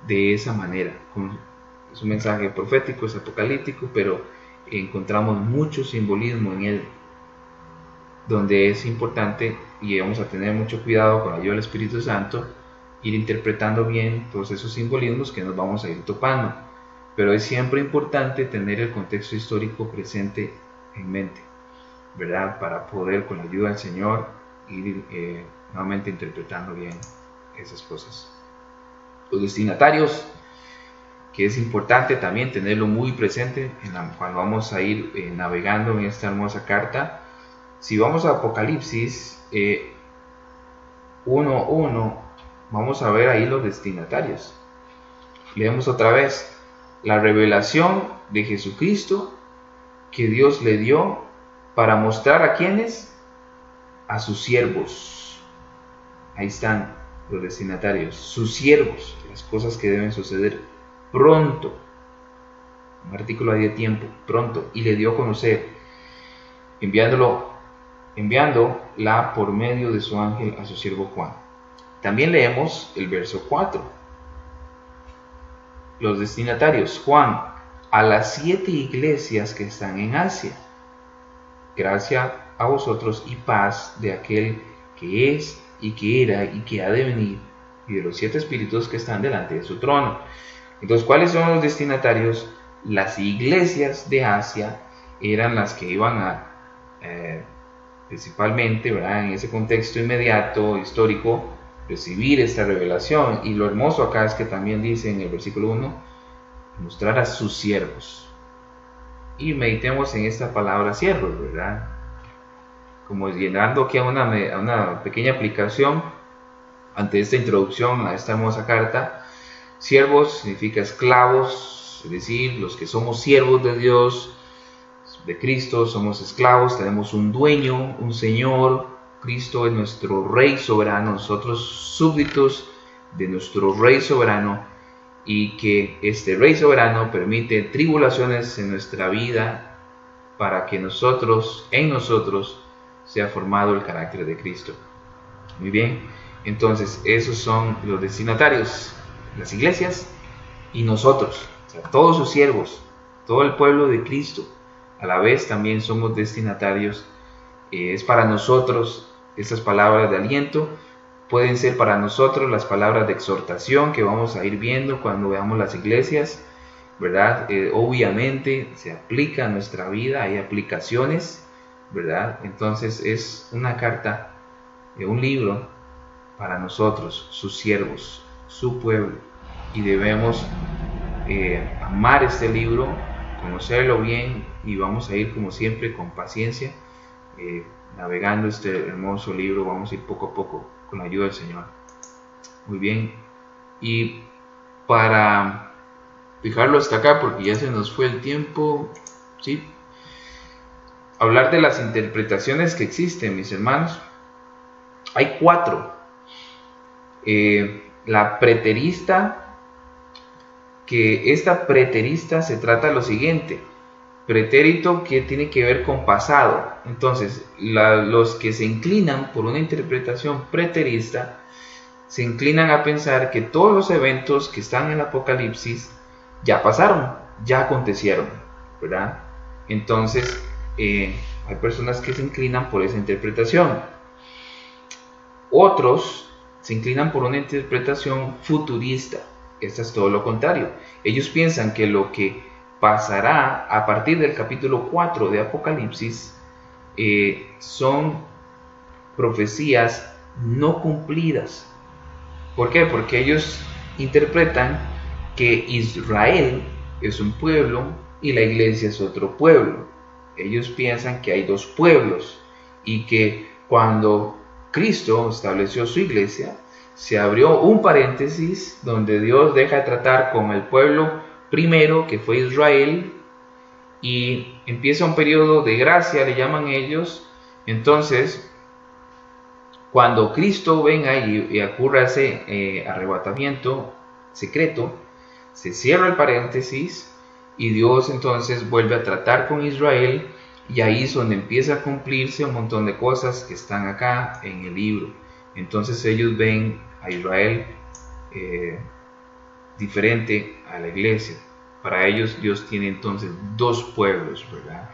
de esa manera, es un mensaje profético, es apocalíptico, pero encontramos mucho simbolismo en él, donde es importante, y vamos a tener mucho cuidado con la ayuda del Espíritu Santo, ir interpretando bien todos esos simbolismos que nos vamos a ir topando. Pero es siempre importante tener el contexto histórico presente en mente, ¿verdad? Para poder, con la ayuda del Señor, ir nuevamente interpretando bien esas cosas. Los destinatarios que es importante también tenerlo muy presente cuando vamos a ir navegando en esta hermosa carta. Si vamos a Apocalipsis 1:1, vamos a ver ahí los destinatarios. Leemos otra vez: la revelación de Jesucristo que Dios le dio para mostrar a quienes, a sus siervos. Ahí están los destinatarios, sus siervos, las cosas que deben suceder pronto. Un artículo ahí de tiempo, pronto, y le dio a conocer, enviándola por medio de su ángel a su siervo Juan. También leemos el verso 4. Los destinatarios: Juan, a las 7 iglesias que están en Asia, gracia a vosotros y paz de aquel que es y que era y que ha de venir, y de los 7 espíritus que están delante de su trono. Entonces, ¿cuáles son los destinatarios? Las iglesias de Asia eran las que iban a principalmente, ¿verdad?, en ese contexto inmediato, histórico, recibir esta revelación. Y lo hermoso acá es que también dice en el versículo 1, mostrar a sus siervos. Y meditemos en esta palabra siervos, ¿verdad? Como llegando aquí a una pequeña aplicación ante esta introducción a esta hermosa carta. Siervos significa esclavos, es decir, los que somos siervos de Dios, de Cristo, somos esclavos, tenemos un dueño, un Señor. Cristo es nuestro Rey soberano, nosotros súbditos de nuestro Rey soberano, y que este Rey soberano permite tribulaciones en nuestra vida para que en nosotros sea formado el carácter de Cristo. Muy bien, entonces esos son los destinatarios, las iglesias y nosotros, o sea, todos sus siervos, todo el pueblo de Cristo. A la vez también somos destinatarios. Es para nosotros estas palabras de aliento, pueden ser para nosotros las palabras de exhortación que vamos a ir viendo cuando veamos las iglesias, ¿verdad? Obviamente se aplica a nuestra vida, hay aplicaciones, ¿verdad? Entonces es una carta, un libro para nosotros, sus siervos, su pueblo, y debemos amar este libro, conocerlo bien, y vamos a ir como siempre con paciencia navegando este hermoso libro. Vamos a ir poco a poco con la ayuda del Señor. Muy bien, y para fijarlo hasta acá, porque ya se nos fue el tiempo, ¿sí? Hablar de las interpretaciones que existen, mis hermanos. Hay 4. La preterista, que esta preterista se trata de lo siguiente: pretérito, que tiene que ver con pasado. Entonces, los que se inclinan por una interpretación preterista se inclinan a pensar que todos los eventos que están en el Apocalipsis ya pasaron, ya acontecieron, ¿verdad? Entonces, hay personas que se inclinan por esa interpretación. Otros se inclinan por una interpretación futurista. Esta es todo lo contrario. Ellos piensan que lo que pasará a partir del capítulo 4 de Apocalipsis son profecías no cumplidas. ¿Por qué? Porque ellos interpretan que Israel es un pueblo y la iglesia es otro pueblo. Ellos piensan que hay 2 pueblos, y que cuando Cristo estableció su iglesia, se abrió un paréntesis donde Dios deja de tratar con el pueblo primero, que fue Israel, y empieza un periodo de gracia, le llaman ellos. Entonces, cuando Cristo venga y ocurra ese arrebatamiento secreto, se cierra el paréntesis y Dios entonces vuelve a tratar con Israel, y ahí es donde empieza a cumplirse un montón de cosas que están acá en el libro. Entonces ellos ven a Israel diferente a la iglesia. Para ellos Dios tiene entonces 2 pueblos, ¿verdad?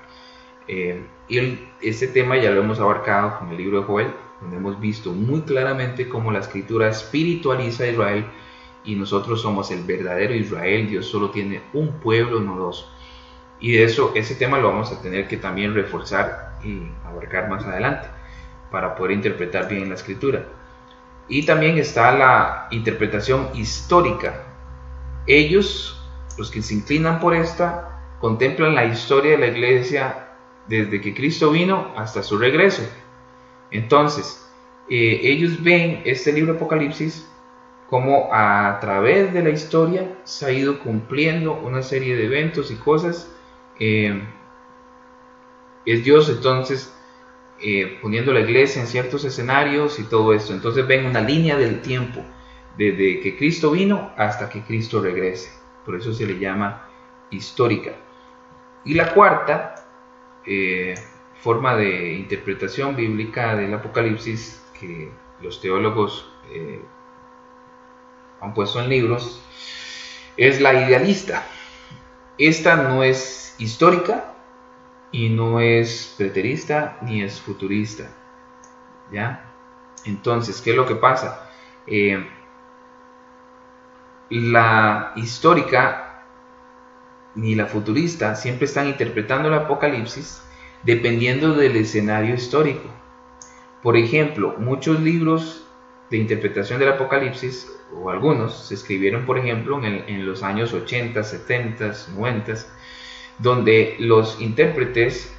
Y este tema ya lo hemos abarcado con el libro de Joel, donde hemos visto muy claramente cómo la escritura espiritualiza a Israel, y nosotros somos el verdadero Israel. Dios solo tiene un pueblo, no 2. Y de eso, ese tema lo vamos a tener que también reforzar y abarcar más adelante para poder interpretar bien la escritura. Y también está la interpretación histórica. Ellos los que se inclinan por esta contemplan la historia de la iglesia desde que Cristo vino hasta su regreso. Entonces, ellos ven este libro Apocalipsis como a través de la historia se ha ido cumpliendo una serie de eventos y cosas. Es Dios entonces poniendo la iglesia en ciertos escenarios y todo esto. Entonces ven una línea del tiempo desde que Cristo vino hasta que Cristo regrese. Por eso se le llama histórica. Y la cuarta forma de interpretación bíblica del Apocalipsis que los teólogos han puesto en libros es la idealista. Esta no es histórica y no es preterista ni es futurista, ¿ya? Entonces, ¿qué es lo que pasa? La histórica ni la futurista siempre están interpretando el Apocalipsis dependiendo del escenario histórico. Por ejemplo, muchos libros de interpretación del Apocalipsis, o algunos, se escribieron, por ejemplo, en los años 80, 70, 90, donde los intérpretes,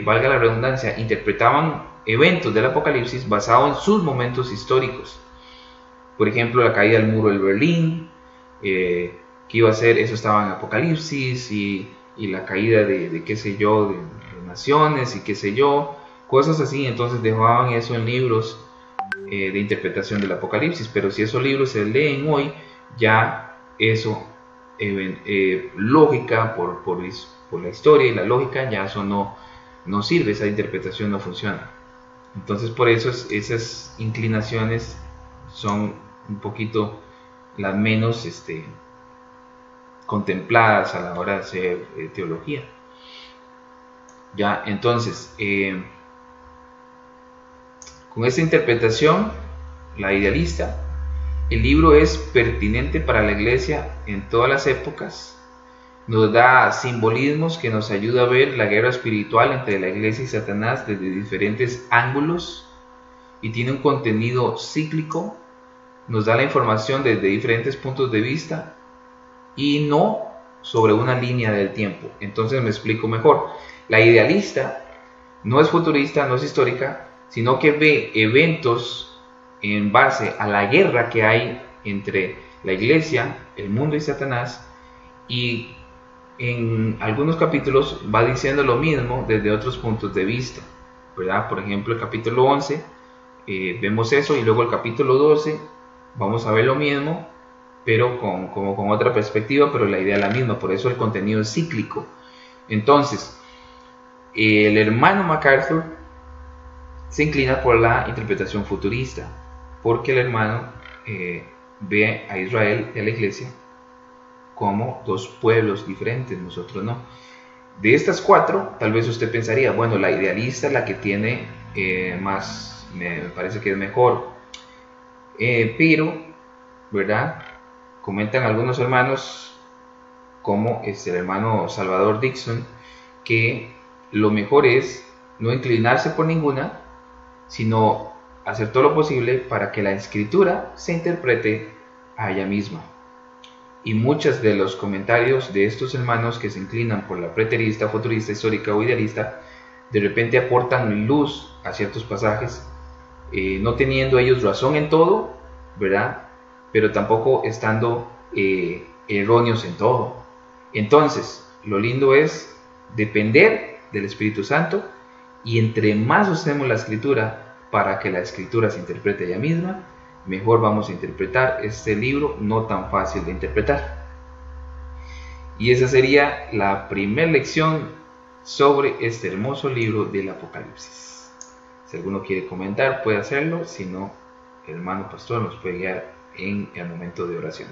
valga la redundancia, interpretaban eventos del Apocalipsis basados en sus momentos históricos. Por ejemplo, la caída del muro de Berlín, que iba a ser, eso estaba en Apocalipsis, y la caída de qué sé yo, de naciones y qué sé yo, cosas así. Entonces dejaban eso en libros de interpretación del Apocalipsis, pero si esos libros se leen hoy, ya eso, lógica por la historia y la lógica, ya eso no sirve, esa interpretación no funciona. Entonces por eso esas inclinaciones son un poquito las menos contempladas a la hora de hacer teología. Ya, entonces, con esta interpretación, la idealista, el libro es pertinente para la iglesia en todas las épocas, nos da simbolismos que nos ayuda a ver la guerra espiritual entre la iglesia y Satanás desde diferentes ángulos y tiene un contenido cíclico, nos da la información desde diferentes puntos de vista y no sobre una línea del tiempo. Entonces me explico mejor. La idealista no es futurista, no es histórica, sino que ve eventos en base a la guerra que hay entre la iglesia, el mundo y Satanás, y en algunos capítulos va diciendo lo mismo desde otros puntos de vista, ¿verdad? Por ejemplo, el capítulo 11 vemos eso, y luego el capítulo 12 vamos a ver lo mismo, pero como con otra perspectiva, pero la idea es la misma. Por eso el contenido es cíclico. Entonces, el hermano MacArthur se inclina por la interpretación futurista, porque el hermano ve a Israel y a la iglesia como dos pueblos diferentes, nosotros no. De estas cuatro, tal vez usted pensaría, bueno, la idealista es la que tiene más, me parece que es mejor, pero, ¿verdad? Comentan algunos hermanos, como el hermano Salvador Dixon, que lo mejor es no inclinarse por ninguna, sino hacer todo lo posible para que la escritura se interprete a ella misma. Y muchos de los comentarios de estos hermanos que se inclinan por la preterista, futurista, histórica o idealista, de repente aportan luz a ciertos pasajes, no teniendo ellos razón en todo, ¿verdad? Pero tampoco estando erróneos en todo. Entonces, lo lindo es depender del Espíritu Santo, y entre más usemos la escritura para que la escritura se interprete ella misma, mejor vamos a interpretar este libro no tan fácil de interpretar. Y esa sería la primera lección sobre este hermoso libro del Apocalipsis. Si alguno quiere comentar, puede hacerlo. Si no, el hermano pastor nos puede guiar en el momento de oración.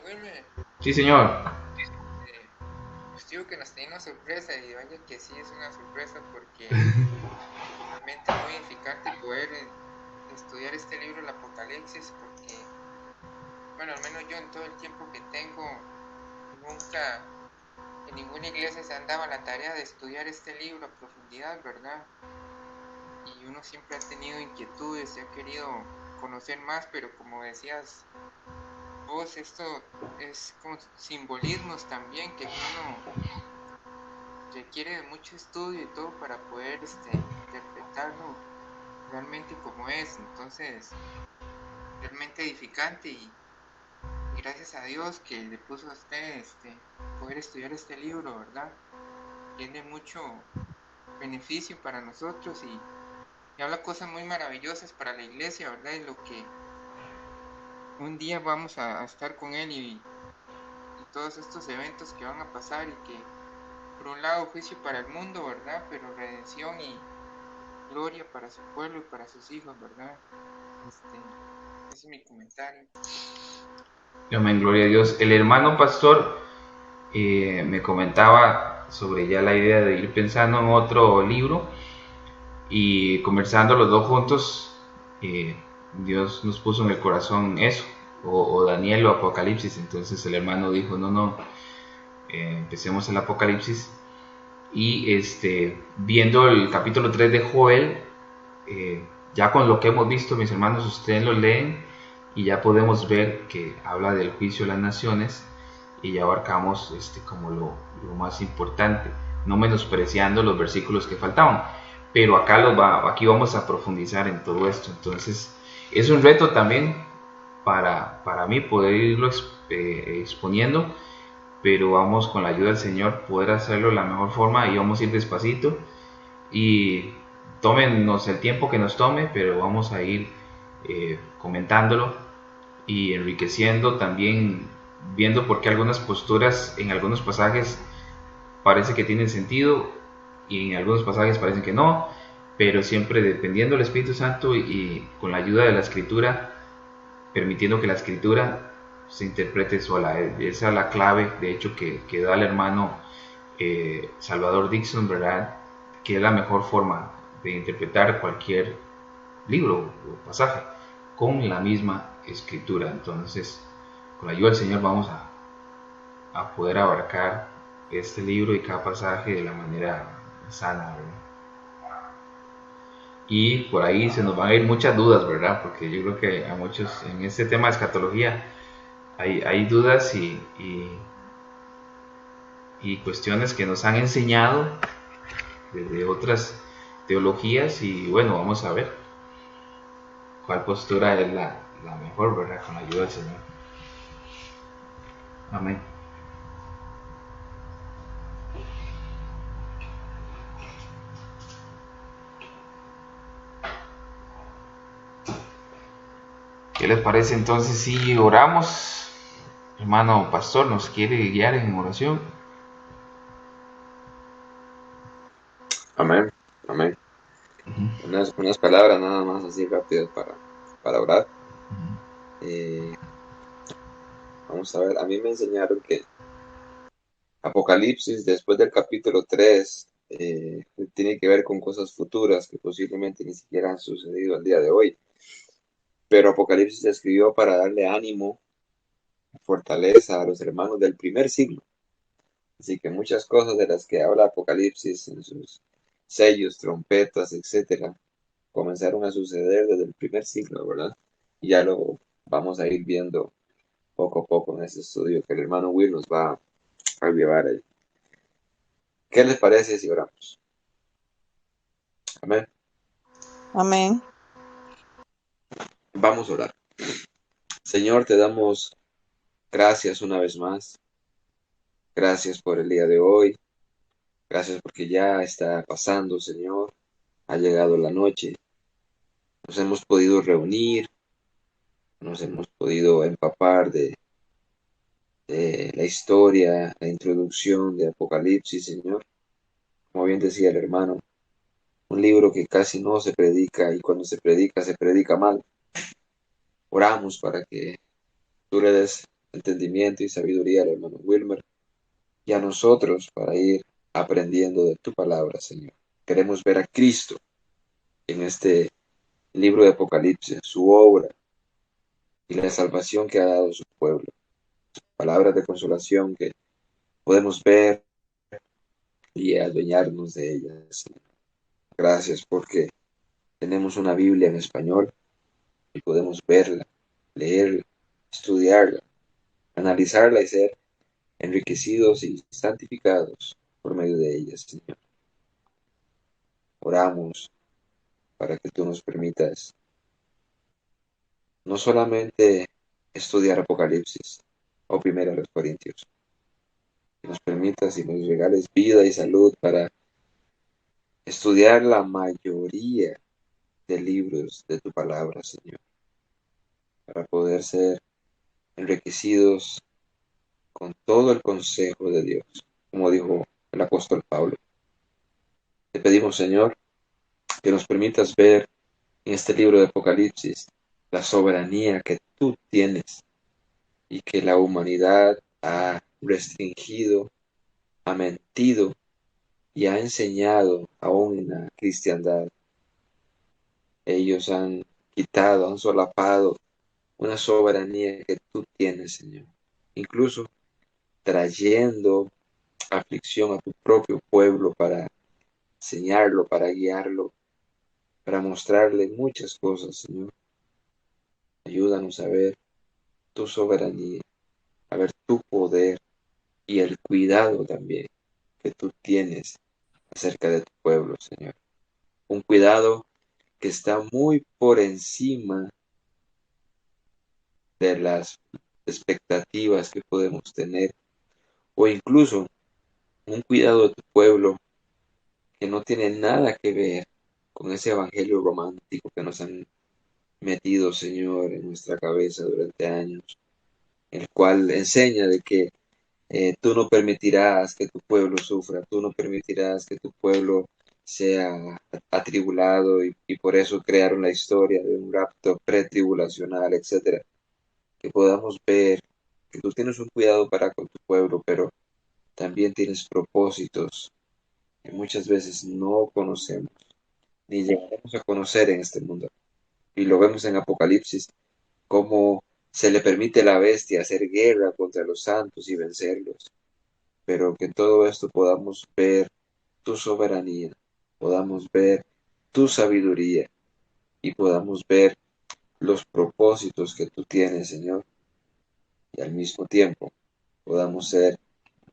Wilmer. Sí, señor. Pues digo que nos tenía una sorpresa, y vaya que sí es una sorpresa, porque realmente es muy edificante poder estudiar este libro, el Apocalipsis, porque, bueno, al menos yo en todo el tiempo que tengo, nunca en ninguna iglesia se han dado la tarea de estudiar este libro a profundidad, ¿verdad? y uno siempre ha tenido inquietudes y ha querido conocer más, pero como decías vos, esto es como simbolismos también que uno requiere de mucho estudio y todo para poder interpretarlo realmente como es. Entonces, realmente edificante y gracias a Dios que le puso a usted poder estudiar este libro, ¿verdad? Tiene mucho beneficio para nosotros y habla cosas muy maravillosas para la iglesia, ¿verdad? Y lo que un día vamos a estar con él y todos estos eventos que van a pasar y que por un lado juicio para el mundo, ¿verdad? Pero redención y gloria para su pueblo y para sus hijos, ¿verdad? Ese es mi comentario. Amén, gloria a Dios. El hermano pastor me comentaba sobre ya la idea de ir pensando en otro libro y conversando los dos juntos, Dios nos puso en el corazón eso, o Daniel o Apocalipsis. Entonces el hermano dijo, no, empecemos el Apocalipsis. Y viendo el capítulo 3 de Joel, ya con lo que hemos visto, mis hermanos, ustedes lo leen y ya podemos ver que habla del juicio de las naciones y ya abarcamos como lo más importante, no menospreciando los versículos que faltaban, pero aquí vamos a profundizar en todo esto. Entonces es un reto también para mí poder irlo exponiendo, pero vamos con la ayuda del Señor poder hacerlo de la mejor forma y vamos a ir despacito y tómenos el tiempo que nos tome, pero vamos a ir comentándolo y enriqueciendo también, viendo por qué algunas posturas en algunos pasajes parece que tienen sentido y en algunos pasajes parecen que no, pero siempre dependiendo del Espíritu Santo y con la ayuda de la Escritura, permitiendo que la Escritura se interprete sola. Esa es la clave, de hecho, que da el hermano Salvador Dixon, ¿verdad? Que es la mejor forma de interpretar cualquier libro o pasaje con la misma escritura. Entonces, con la ayuda del Señor vamos a poder abarcar este libro y cada pasaje de la manera sana, ¿verdad? Y por ahí se nos van a ir muchas dudas, ¿verdad? Porque yo creo que a muchos en este tema de escatología hay dudas y cuestiones que nos han enseñado desde otras teologías y bueno, vamos a ver cuál postura es la mejor, ¿verdad? Con la ayuda del Señor. Amén. ¿Qué les parece entonces si oramos? Hermano pastor, ¿nos quiere guiar en oración? Amén, amén. Unas palabras nada más así rápidas para orar. Vamos a ver, a mí me enseñaron que Apocalipsis, después del capítulo 3, tiene que ver con cosas futuras que posiblemente ni siquiera han sucedido al día de hoy. Pero Apocalipsis se escribió para darle ánimo, fortaleza a los hermanos del primer siglo. Así que muchas cosas de las que habla Apocalipsis en sus sellos, trompetas, etcétera, comenzaron a suceder desde el primer siglo, ¿verdad? Y ya lo vamos a ir viendo poco a poco en este estudio que el hermano Will nos va a llevar ahí. ¿Qué les parece si oramos? Amén. Amén. Vamos a orar. Señor, te damos gracias una vez más. Gracias por el día de hoy. Gracias porque ya está pasando, Señor. Ha llegado la noche. Nos hemos podido reunir. Nos hemos podido empapar de la historia, la introducción de Apocalipsis, Señor. Como bien decía el hermano, un libro que casi no se predica y cuando se predica mal. Oramos para que tú le des entendimiento y sabiduría al hermano Wilmer y a nosotros para ir aprendiendo de tu palabra, Señor. Queremos ver a Cristo en este libro de Apocalipsis, su obra y la salvación que ha dado a su pueblo. Palabras de consolación que podemos ver y adueñarnos de ellas. Gracias porque Tenemos una Biblia en español y podemos verla, leerla, estudiarla, analizarla y ser enriquecidos y santificados por medio de ella, Señor. Oramos para que tú nos permitas no solamente estudiar Apocalipsis o Primera de los Corintios, que nos permitas y nos regales vida y salud para estudiar la mayoría de libros de tu palabra, Señor, para poder ser enriquecidos con todo el consejo de Dios, como dijo el apóstol Pablo. Te pedimos, Señor, que nos permitas ver en este libro de Apocalipsis la soberanía que tú tienes y que la humanidad ha restringido, ha mentido y ha enseñado aún en la cristiandad. Ellos han quitado, han solapado una soberanía que tú tienes, Señor. Incluso trayendo aflicción a tu propio pueblo para enseñarlo, para guiarlo, para mostrarle muchas cosas, Señor. Ayúdanos a ver tu soberanía, a ver tu poder y el cuidado también que tú tienes acerca de tu pueblo, Señor. Un cuidado que está muy por encima de las expectativas que podemos tener, o incluso un cuidado de tu pueblo que no tiene nada que ver con ese evangelio romántico que nos han metido, Señor, en nuestra cabeza durante años, el cual enseña de que tú no permitirás que tu pueblo sufra, tú no permitirás que tu pueblo sea atribulado y por eso crearon la historia de un rapto pretribulacional, etcétera. Que podamos ver que tú tienes un cuidado para con tu pueblo, pero también tienes propósitos que muchas veces no conocemos, ni llegaremos a conocer en este mundo. Y lo vemos en Apocalipsis, cómo se le permite a la bestia hacer guerra contra los santos y vencerlos, pero que en todo esto podamos ver tu soberanía, podamos ver tu sabiduría y podamos ver los propósitos que tú tienes, Señor, y al mismo tiempo podamos ser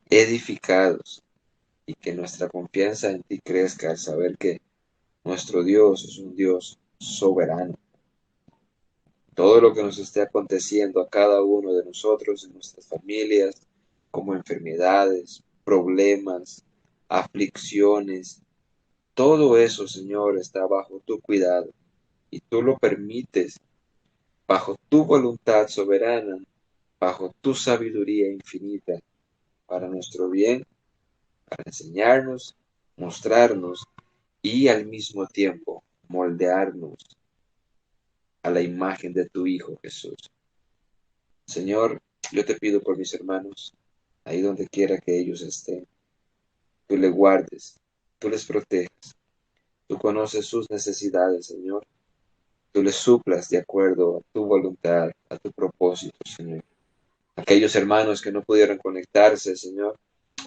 edificados y que nuestra confianza en ti crezca al saber que nuestro Dios es un Dios soberano. Todo lo que nos esté aconteciendo a cada uno de nosotros, en nuestras familias, como enfermedades, problemas, aflicciones, todo eso, Señor, está bajo tu cuidado y tú lo permites bajo tu voluntad soberana, bajo tu sabiduría infinita, para nuestro bien, para enseñarnos, mostrarnos y al mismo tiempo moldearnos a la imagen de tu Hijo Jesús. Señor, yo te pido por mis hermanos, ahí donde quiera que ellos estén, tú les guardes, tú les protejas, tú conoces sus necesidades, Señor, tú les suplas de acuerdo a tu voluntad, a tu propósito, Señor. Aquellos hermanos que no pudieron conectarse, Señor,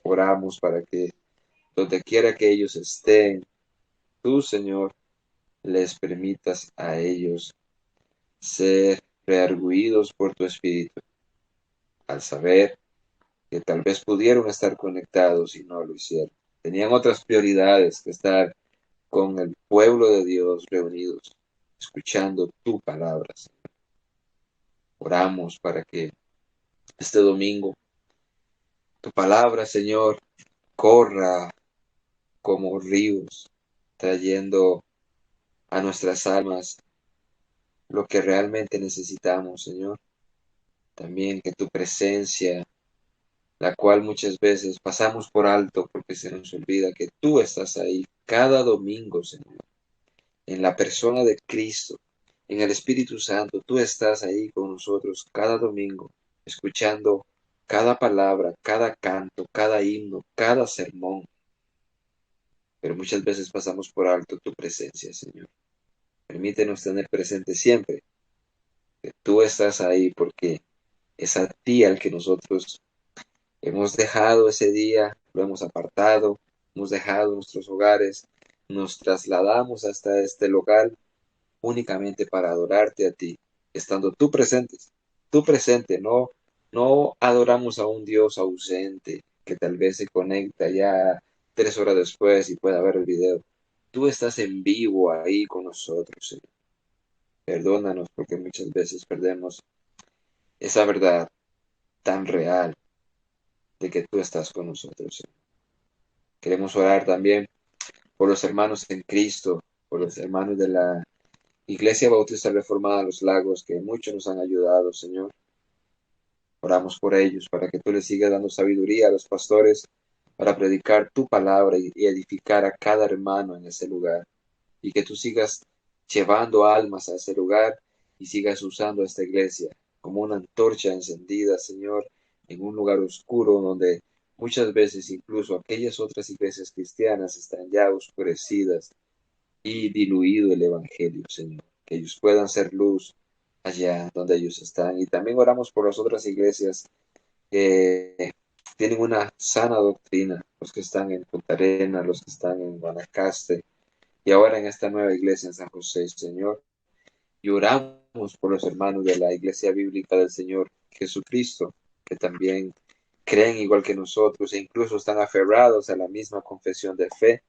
oramos para que donde quiera que ellos estén, tú, Señor, les permitas a ellos ser reargüidos por tu Espíritu, al saber que tal vez pudieron estar conectados y no lo hicieron. Tenían otras prioridades que estar con el pueblo de Dios reunidos, escuchando tu palabra, Señor. Oramos para que este domingo tu palabra, Señor, corra como ríos, trayendo a nuestras almas lo que realmente necesitamos, Señor. También que tu presencia, la cual muchas veces pasamos por alto porque se nos olvida que tú estás ahí cada domingo, Señor, en la persona de Cristo, en el Espíritu Santo, tú estás ahí con nosotros cada domingo, escuchando cada palabra, cada canto, cada himno, cada sermón. Pero muchas veces pasamos por alto tu presencia, Señor. Permítenos tener presente siempre que tú estás ahí porque es a ti al que nosotros hemos dejado ese día, lo hemos apartado, hemos dejado nuestros hogares, nos trasladamos hasta este local únicamente para adorarte a ti, estando tú presente, no adoramos a un Dios ausente que tal vez se conecta ya 3 horas después y pueda ver el video. Tú estás en vivo ahí con nosotros, Señor. Perdónanos porque muchas veces perdemos esa verdad tan real de que tú estás con nosotros, Señor. Queremos orar también por los hermanos en Cristo, por los hermanos de la Iglesia Bautista Reformada Los Lagos, que muchos nos han ayudado, Señor. Oramos por ellos, para que tú les sigas dando sabiduría a los pastores, para predicar tu palabra y edificar a cada hermano en ese lugar. Y que tú sigas llevando almas a ese lugar y sigas usando esta iglesia como una antorcha encendida, Señor, en un lugar oscuro donde muchas veces incluso aquellas otras iglesias cristianas están ya oscurecidas y diluido el Evangelio, Señor. Que ellos puedan ser luz allá donde ellos están. Y también oramos por las otras iglesias que tienen una sana doctrina, los que están en Punta Arenas, los que están en Guanacaste, y ahora en esta nueva iglesia en San José, Señor. Y oramos por los hermanos de la Iglesia Bíblica del Señor Jesucristo, que también creen igual que nosotros e incluso están aferrados a la misma confesión de fe.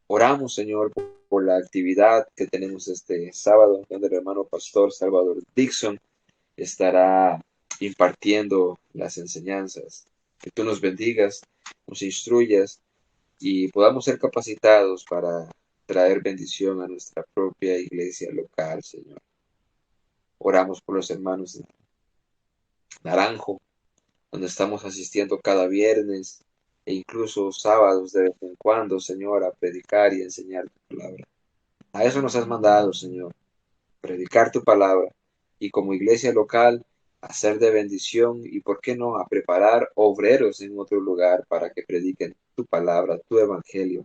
Oramos, Señor, por la actividad que tenemos este sábado, donde el hermano pastor Salvador Dixon estará impartiendo las enseñanzas. Que tú nos bendigas, nos instruyas y podamos ser capacitados para traer bendición a nuestra propia iglesia local, Señor. Oramos por los hermanos de Naranjo, donde estamos asistiendo cada viernes e incluso sábados de vez en cuando, Señor, a predicar y enseñar tu palabra. A eso nos has mandado, Señor, predicar tu palabra y como iglesia local hacer de bendición y, ¿por qué no?, a preparar obreros en otro lugar para que prediquen tu palabra, tu evangelio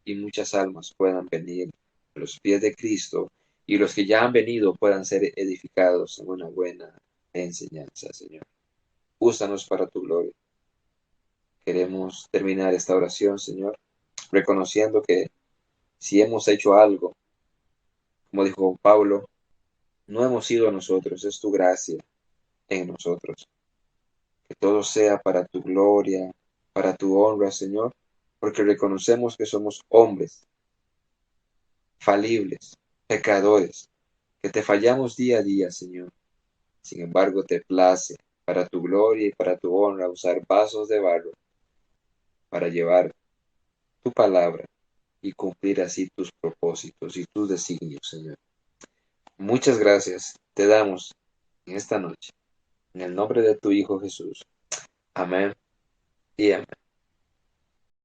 y muchas almas puedan venir a los pies de Cristo y los que ya han venido puedan ser edificados en una buena enseñanza, Señor. Úsanos para tu gloria. Queremos terminar esta oración, Señor, reconociendo que si hemos hecho algo, como dijo Pablo, no hemos sido nosotros, es tu gracia en nosotros. Que todo sea para tu gloria, para tu honra, Señor, porque reconocemos que somos hombres falibles, pecadores, que te fallamos día a día, Señor. Sin embargo, te place para tu gloria y para tu honra usar vasos de barro para llevar tu palabra y cumplir así tus propósitos y tus designios, Señor. Muchas gracias te damos en esta noche, en el nombre de tu Hijo Jesús. Amén y amén.